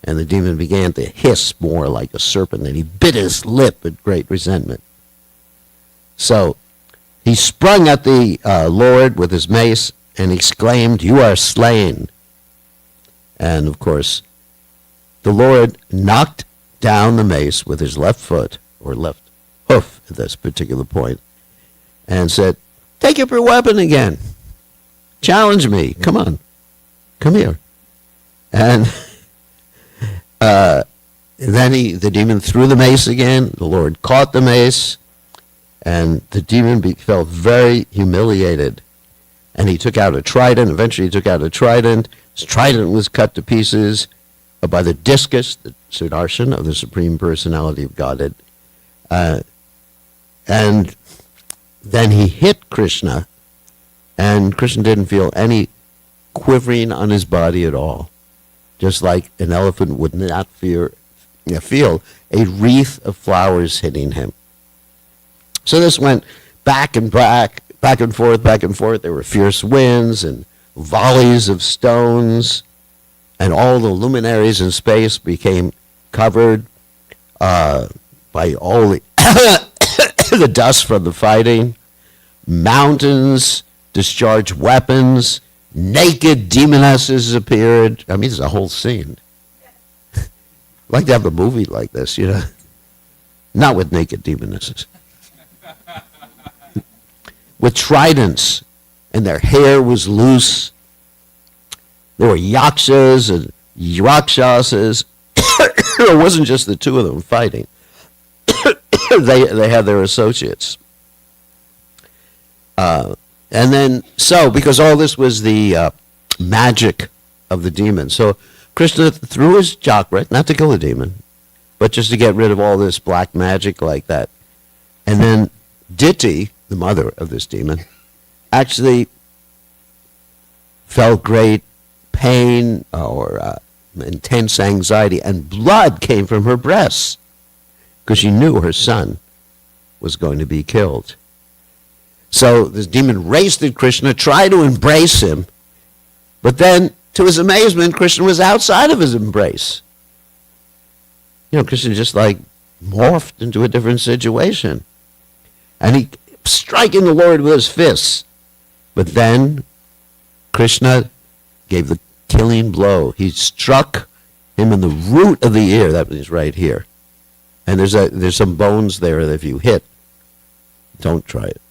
And the demon began to hiss more like a serpent, and he bit his lip with great resentment. So he sprung at the Lord with his mace and exclaimed, "You are slain." And of course, the Lord knocked down the mace with his left foot, or left hoof at this particular point, and said, "Take up your weapon again. Challenge me. Come on. Come here." And then the demon threw the mace again. The Lord caught the mace, and the demon felt very humiliated. And he took out a trident. Eventually he took out a trident. His trident was cut to pieces by the discus, the Sudarshan of the Supreme Personality of Godhead. And then he hit Krishna, and Krishna didn't feel any quivering on his body at all, just like an elephant would not feel a wreath of flowers hitting him. So this went back and back and forth, back and forth. There were fierce winds and volleys of stones, and all the luminaries in space became covered by all the dust from the fighting. Mountains discharged weapons. Naked demonesses appeared. I mean, it's a whole scene. I'd like to have a movie like this, you know. Not with naked demonesses. With tridents, and their hair was loose. There were yakshas and rakshasas. It wasn't just the two of them fighting. They had their associates. And then, because all this was the magic of the demon. So Krishna threw his chakra, not to kill the demon, but just to get rid of all this black magic like that. And then Diti, the mother of this demon, actually felt great pain or intense anxiety, and blood came from her breasts because she knew her son was going to be killed. So this demon raced at Krishna, tried to embrace him, but then, to his amazement, Krishna was outside of his embrace. You know, Krishna just like morphed into a different situation. And he striking the Lord with his fists. But then Krishna gave the killing blow. He struck him in the root of the ear. That means right here. And there's some bones there that if you hit, don't try it.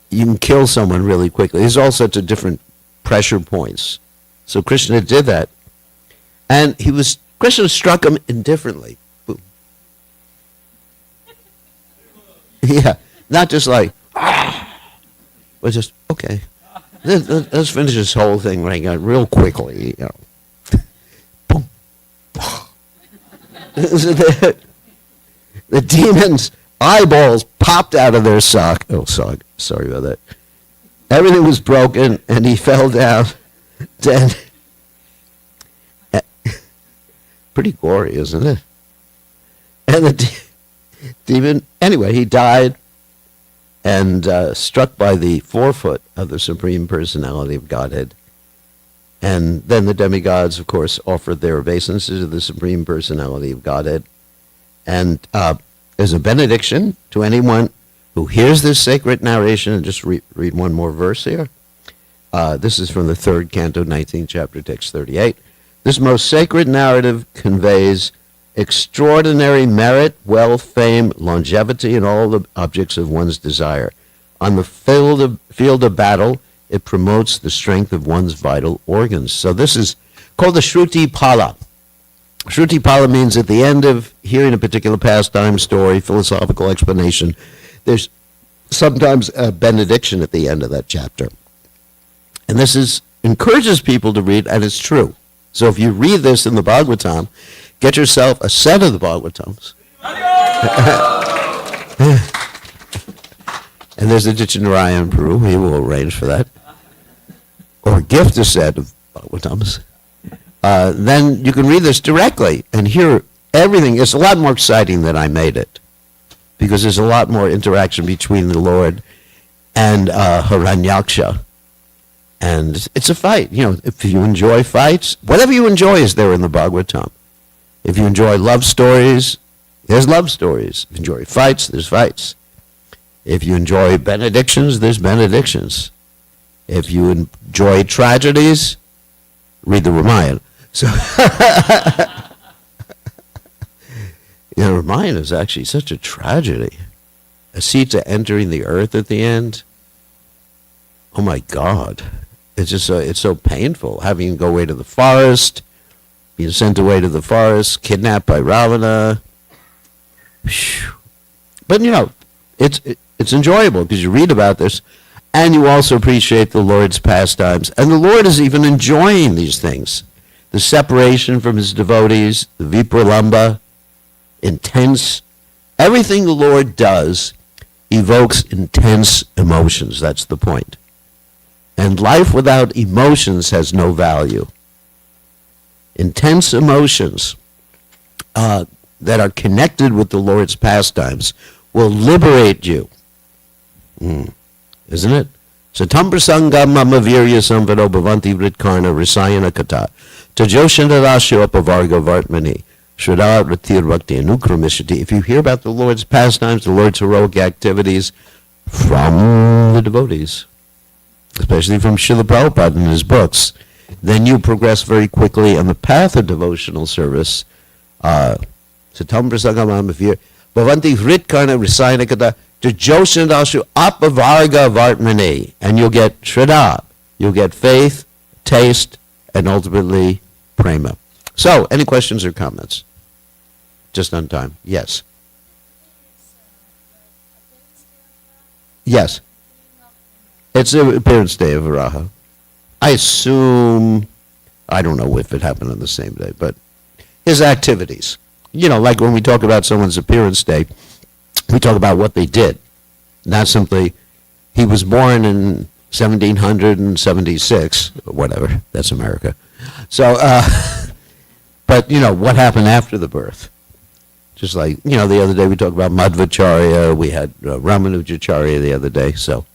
You can kill someone really quickly. There's all sorts of different pressure points. So Krishna did that. And Krishna struck him indifferently. Boom. Yeah, not just like, but just, okay. Let's finish this whole thing right now real quickly. You know. Boom. The demon's eyeballs popped out of their sock. Oh, sorry about that. Everything was broken, and he fell down dead. Pretty gory, isn't it? And the demon, anyway, he died and struck by the forefoot of the Supreme Personality of Godhead. And then the demigods, of course, offered their obeisances to the Supreme Personality of Godhead. And as a benediction to anyone who hears this sacred narration, and just read one more verse here. This is from the 3rd canto, 19th chapter, text 38. This most sacred narrative conveys extraordinary merit, wealth, fame, longevity, and all the objects of one's desire. On the field of battle, it promotes the strength of one's vital organs. So this is called the Shruti Pala. Shruti Pala means at the end of hearing a particular pastime, story, philosophical explanation, there's sometimes a benediction at the end of that chapter. And this encourages people to read, and it's true. So if you read this in the Bhagavatam, get yourself a set of the Bhagavatams. And there's a Dictionary in Peru. He will arrange for that. Or gift a set of Bhagavatams. Then you can read this directly and hear everything. It's a lot more exciting than I made it, because there's a lot more interaction between the Lord and Hiranyaksha. And it's a fight. If you enjoy fights, whatever you enjoy is there in the Bhagavatam. If you enjoy love stories, there's love stories. If you enjoy fights, there's fights. If you enjoy benedictions, there's benedictions. If you enjoy tragedies, read the Ramayana. So, Ramayana is actually such a tragedy. Sita entering the earth at the end. Oh my God. It's just it's so painful. Having to go away to the forest, being sent away to the forest, kidnapped by Ravana. But it's enjoyable because you read about this and you also appreciate the Lord's pastimes. And the Lord is even enjoying these things. The separation from his devotees, the vipralamba, intense. Everything the Lord does evokes intense emotions. That's the point. And life without emotions has no value. Intense emotions that are connected with the Lord's pastimes will liberate you. Isn't it? Satam prasangam mama virya samvado bhavanti vritkarna risayana kata tajoshandarasya upavarga vartmani shraddha ratir bhakti anukramishati. If you hear about the Lord's pastimes, the Lord's heroic activities from the devotees, especially from Srila Prabhupada in his books, then you progress very quickly on the path of devotional service. Satam prasangam mama virya bhavanti vritkarna risayana kata to Joshandashu Apavarga Vartmani, and you'll get Shraddha, you'll get faith, taste, and ultimately prema. So, any questions or comments? Just on time. Yes. Yes. It's the appearance day of Varaha. I assume, I don't know if it happened on the same day, but his activities. Like when we talk about someone's appearance day, we talk about what they did, not simply he was born in 1776, or whatever, that's America. So, but, what happened after the birth? Just like, the other day we talked about Madhvacharya, we had Ramanujacharya the other day, so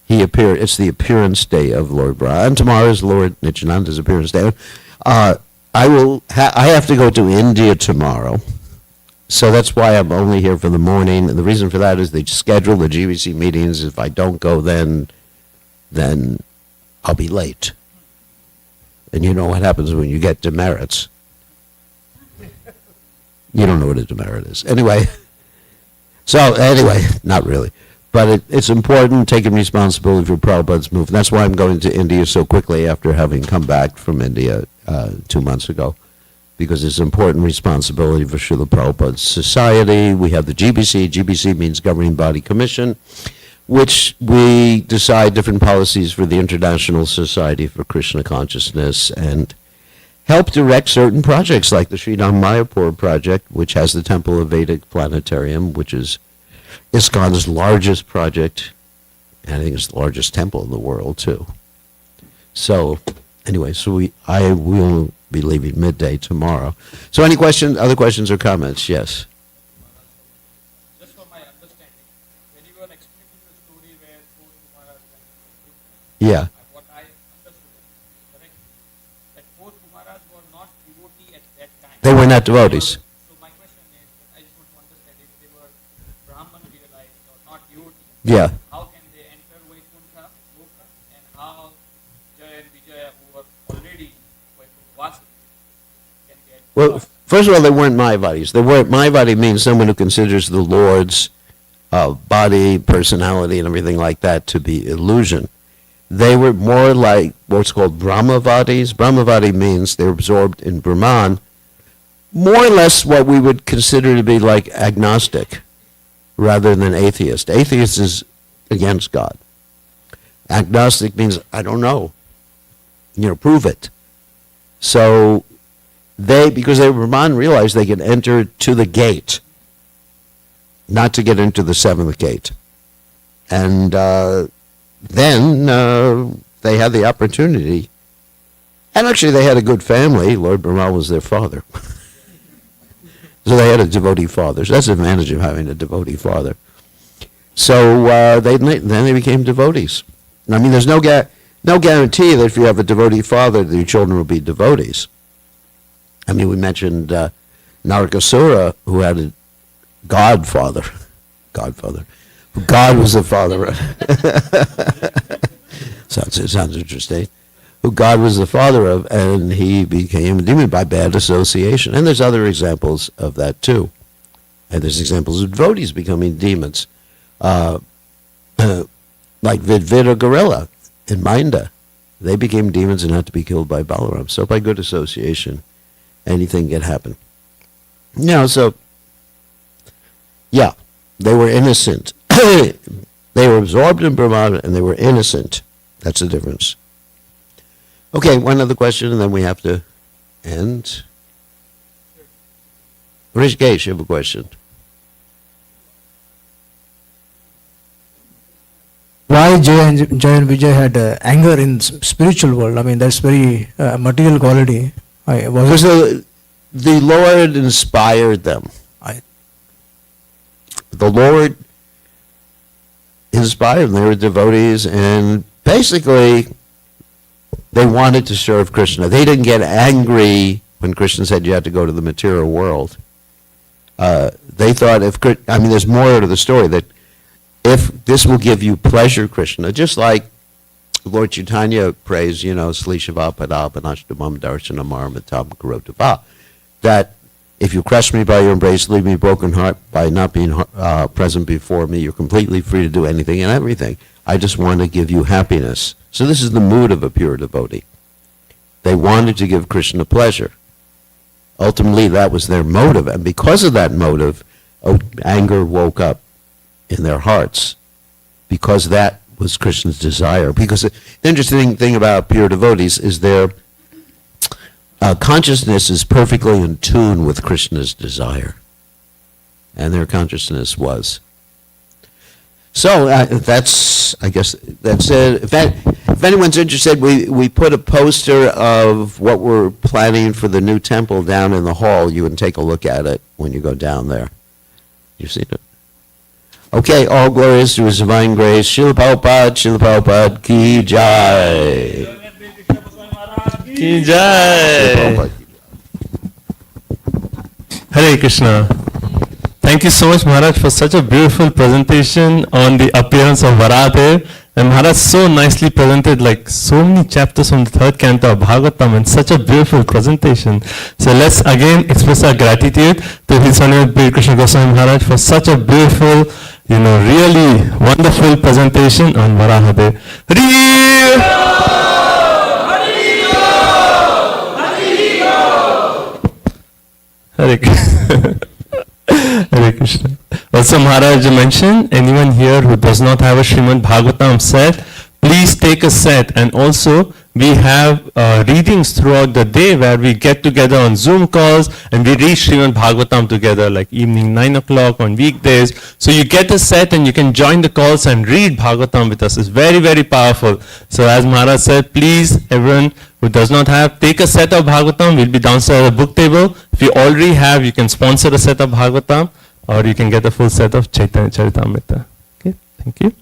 he appeared, it's the appearance day of Lord Brahma, and tomorrow is Lord Nityananda's appearance day. I have to go to India tomorrow. So that's why I'm only here for the morning. And the reason for that is they schedule the GVC meetings. If I don't go then I'll be late. And you know what happens when you get demerits. You don't know what a demerit is. Anyway, not really. But it's important taking responsibility for Prabhupada's movement. That's why I'm going to India so quickly after having come back from India 2 months ago. Because it's important responsibility for Srila Prabhupada's society. We have the GBC. GBC means Governing Body Commission, which we decide different policies for the International Society for Krishna Consciousness and help direct certain projects like the Sridham Mayapur project, which has the Temple of Vedic Planetarium, which is ISKCON's largest project, and I think it's the largest temple in the world, too. So, anyway, I will be leaving midday tomorrow. So any other questions or comments? Yes. Just for my understanding, when you were explaining the story where four Kumaras went to Yeah. what I understood correctly, that four Kumaras were not devotees at that time. They were not devotees. So my question is, I just want to understand if they were Brahman realized or not devotees. Yeah. How can they enter Vaikuntha, Goloka, and how Jaya and Vijaya, who were already Vaikuntha, can get? Well, first of all, they weren't Mayavadis. Mayavadi means someone who considers the Lord's body, personality, and everything like that to be illusion. They were more like what's called Brahmavadis. Brahmavadi means they're absorbed in Brahman, more or less what we would consider to be like agnostic rather than atheist. Atheist is against God. Agnostic means, I don't know. Prove it. So because they were Brahman, realized they could enter to the gate, not to get into the seventh gate. And then they had the opportunity. And actually they had a good family. Lord Brahma was their father. So they had a devotee father. So that's the advantage of having a devotee father. So then they became devotees. I mean, there's no no guarantee that if you have a devotee father, that your children will be devotees. I mean, we mentioned Narakasura, who had a godfather, who God was the father of. Sounds interesting. Who God was the father of, and he became a demon by bad association. And there's other examples of that too. And there's examples of devotees becoming demons. Like Vidvid or Gorilla in Minda. They became demons and had to be killed by Balaram. So by good association, anything can happen. So, yeah, they were innocent. They were absorbed in Brahmana and they were innocent. That's the difference. Okay, one other question and then we have to end. Rishikesh, you have a question. Why Jay and Vijay had anger in spiritual world? I mean, that's very material quality. Because the Lord inspired them. The Lord inspired them. They were devotees, and basically, they wanted to serve Krishna. They didn't get angry when Krishna said you had to go to the material world. They thought there's more to the story, that if this will give you pleasure, Krishna, just like Lord Chaitanya prays, Slishava Padapanaśtamam Darshanamar Karotava, that if you crush me by your embrace, leave me broken heart by not being present before me, you're completely free to do anything and everything. I just want to give you happiness. So this is the mood of a pure devotee. They wanted to give Krishna pleasure. Ultimately, that was their motive. And because of that motive, anger woke up in their hearts. Because that was Krishna's desire. Because the interesting thing about pure devotees is their consciousness is perfectly in tune with Krishna's desire. And their consciousness was. So I guess that's it. If anyone's interested, we put a poster of what we're planning for the new temple down in the hall. You can take a look at it when you go down there. You've seen it? Okay, all glories to His divine grace. Srila Prabhupada ki jai. Ki jai. Hare Krishna. Thank you so much, Maharaj, for such a beautiful presentation on the appearance of Varahadev. And Maharaj so nicely presented like so many chapters from the third canto of Bhagavatam and such a beautiful presentation. So let's again express our gratitude to His Honorable Krishna Goswami Maharaj for such a beautiful, really wonderful presentation on Varahadev. Hare Krishna. Hare Krishna. Also, Maharaj mentioned, anyone here who does not have a Srimad Bhagavatam set, please take a set. And also, we have readings throughout the day where we get together on Zoom calls and we read Srimad Bhagavatam together, like evening 9 o'clock on weekdays. So you get a set and you can join the calls and read Bhagavatam with us. It's very, very powerful. So as Maharaj said, please, everyone who does not have, take a set of Bhagavatam. We'll be downstairs at the book table. If you already have, you can sponsor a set of Bhagavatam, or you can get a full set of Chaitanya Charitamrita. Okay, thank you.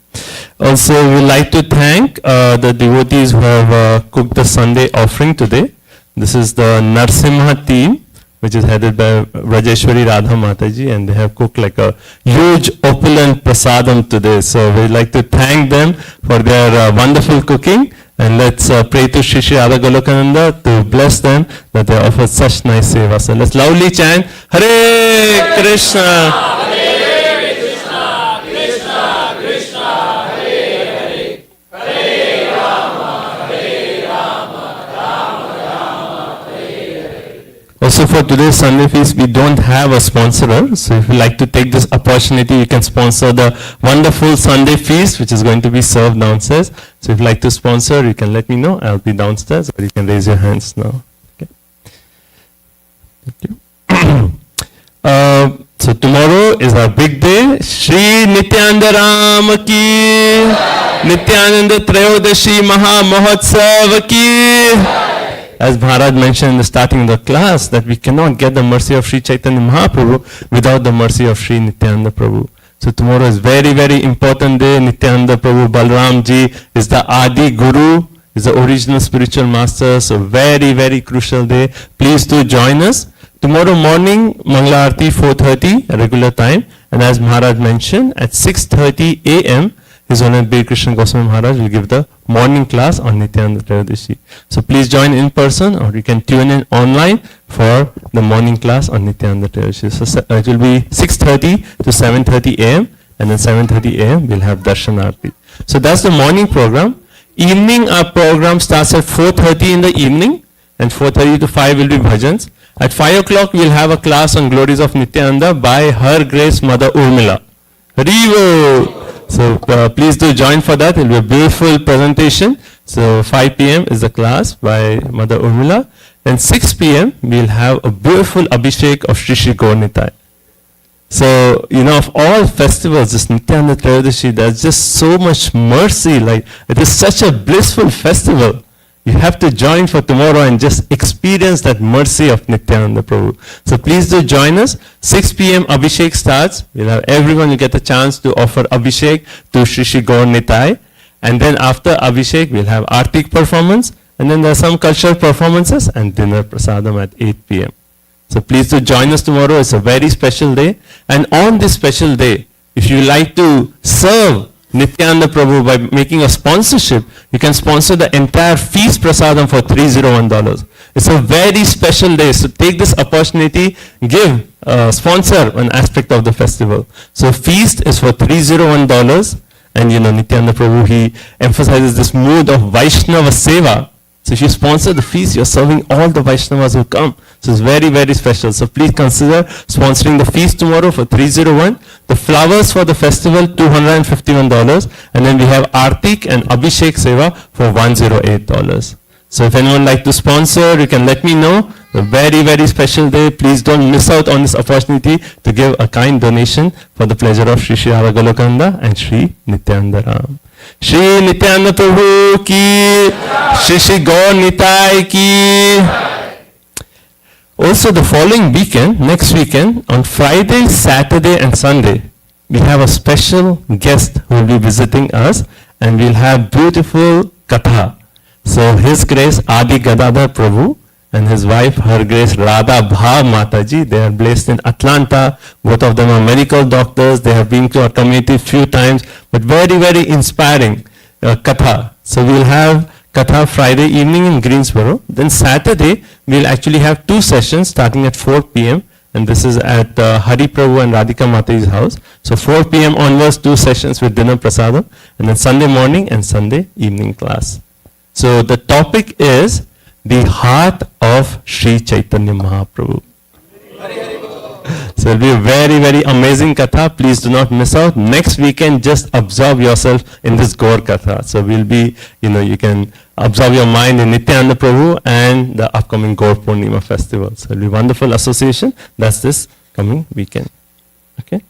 Also, we'd like to thank the devotees who have cooked the Sunday offering today. This is the Narsimha team, which is headed by Rajeshwari Radha Mataji, and they have cooked like a huge opulent prasadam today. So we'd like to thank them for their wonderful cooking. And let's pray to Shri Shri Radha Golokananda to bless them that they offer such nice seva. So let's loudly chant, Hare Krishna. Hare Krishna, Krishna Krishna, Hare Hare, Hare Rama, Hare Rama, Rama Rama, Hare Hare. Also for today's Sunday feast, we don't have a sponsorer. So if you like to take this opportunity, you can sponsor the wonderful Sunday feast, which is going to be served downstairs. So if you like to sponsor, you can let me know. I'll be downstairs, or you can raise your hands now. Okay. Thank you. So tomorrow is our big day. Shri Nityananda Ram ki, Nityananda Trayodashi Maha Mahotsav ki. As Maharaj mentioned in the starting of the class, that we cannot get the mercy of Sri Chaitanya Mahaprabhu without the mercy of Sri Nityananda Prabhu. So tomorrow is very, very important day. Nityananda Prabhu Balram ji is the Adi Guru, is the original spiritual master. So very, very crucial day. Please do join us. Tomorrow morning, Mangala Aarti 4:30, regular time. And as Maharaj mentioned, at 6:30 a.m., His Honour B. Krishna Goswami Maharaj will give the morning class on Nityananda Trayodasi. So please join in person, or you can tune in online for the morning class on Nityananda Trayodasi. So it will be 6:30 to 7:30 a.m. and then 7:30 a.m. we'll have Darshan Aarti. So that's the morning program. Evening, our program starts at 4:30 in the evening, and 4:30 to 5 will be bhajans. At 5 o'clock, we'll have a class on glories of Nityananda by Her Grace Mother Urmila. Harivo! So please do join for that. It will be a beautiful presentation. So 5 p.m. is the class by Mother Urmila. And 6 p.m. we'll have a beautiful Abhishek of Shri Shri Gaur Nitai. So, you know, of all festivals, this Nityananda Trayodasi, there's just so much mercy. Like, it is such a blissful festival. You have to join for tomorrow and just experience that mercy of Nityananda Prabhu. So please do join us. 6 p.m. Abhishek starts. We'll have everyone, you get a chance to offer Abhishek to Shri Shri Gaur Nitai. And then after Abhishek, we'll have Artik performance. And then there are some cultural performances and dinner prasadam at 8 p.m. So please do join us tomorrow. It's a very special day. And on this special day, if you like to serve Nityananda Prabhu by making a sponsorship, you can sponsor the entire feast prasadam for $301. It's a very special day. So take this opportunity, give, sponsor an aspect of the festival. So feast is for $301. And you know, Nityananda Prabhu, he emphasizes this mood of Vaishnava Seva. So if you sponsor the feast, you're serving all the Vaishnavas who come. So it's very, very special. So please consider sponsoring the feast tomorrow for $301. The flowers for the festival, $251. And then we have Artik and Abhishek Seva for $108. So if anyone like to sponsor, you can let me know. A very, very special day. Please don't miss out on this opportunity to give a kind donation for the pleasure of Shri Shri Hara Golokanda and Shri Nityananda Ram. Shri Nityananda Prabhu ki, Shri Shri Gaur Nitai ki. Also the following weekend, next weekend, on Friday, Saturday and Sunday, we have a special guest who will be visiting us, and we'll have beautiful Katha. So His Grace Adi Gadadhar Prabhu and his wife, Her Grace Radha Bhav Mataji, they are placed in Atlanta. Both of them are medical doctors. They have been to our community few times, but very, very inspiring Katha. So we'll have Katha Friday evening in Greensboro. Then Saturday, we'll actually have 2 sessions starting at 4 p.m. And this is at Hari Prabhu and Radhika Mataji's house. So 4 p.m. onwards, 2 sessions with dinner prasadam. And then Sunday morning and Sunday evening class. So the topic is the heart of Sri Chaitanya Mahaprabhu. So it will be a very, very amazing Katha. Please do not miss out. Next weekend, just absorb yourself in this Gaur Katha. So we'll be, you know, you can absorb your mind in Nityananda Prabhu and the upcoming Gaur Purnima festival. So it will be wonderful association. That's this coming weekend. Okay.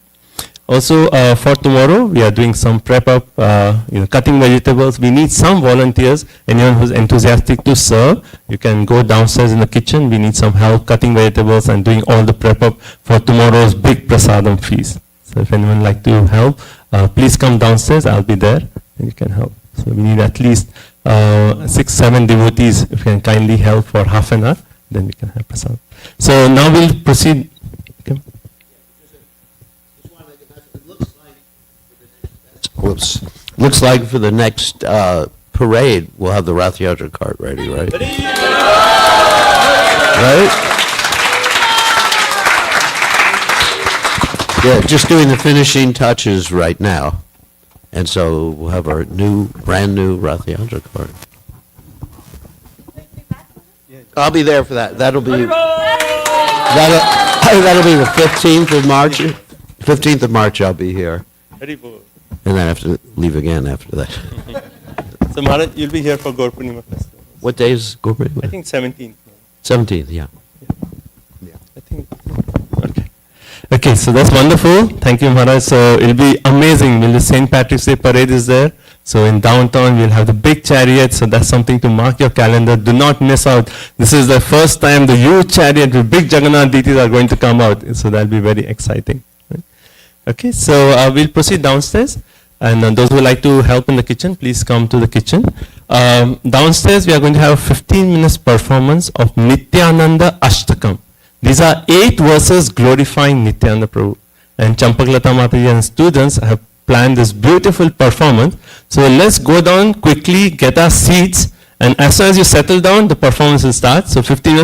Also, for tomorrow, we are doing some prep up, cutting vegetables. We need some volunteers. Anyone who's enthusiastic to serve, you can go downstairs in the kitchen. We need some help cutting vegetables and doing all the prep up for tomorrow's big prasadam feast. So if anyone like to help, please come downstairs. I'll be there and you can help. So we need at least 6-7 devotees. If you can kindly help for half an hour, then we can have prasadam. So now we'll proceed. Okay. Whoops. Looks like for the next parade, we'll have the Rath Yatra cart ready, right? Right? Yeah, just doing the finishing touches right now. And so we'll have our brand new Rath Yatra cart. I'll be there for that. That'll be the 15th of March. 15th of March I'll be here. And then I have to leave again after that. So Maharaj, you'll be here for Gaur Purnima festival. What day is Gaur Purnima? I think 17th. 17th, yeah. I think. Okay. Okay, so that's wonderful. Thank you, Maharaj. So it'll be amazing. The St. Patrick's Day parade is there. So in downtown, we'll have the big chariot. So that's something to mark your calendar. Do not miss out. This is the first time the huge chariot with big Jagannath deities are going to come out. So that'll be very exciting. Right? Okay, so we'll proceed downstairs. And those who would like to help in the kitchen, please come to the kitchen. Downstairs, we are going to have a 15 minutes performance of Nityananda Ashtakam. These are 8 verses glorifying Nityananda Prabhu. And Champaklata Mataji and students have planned this beautiful performance. So let's go down quickly, get our seats, and as soon as you settle down, the performance will start. So 15 minutes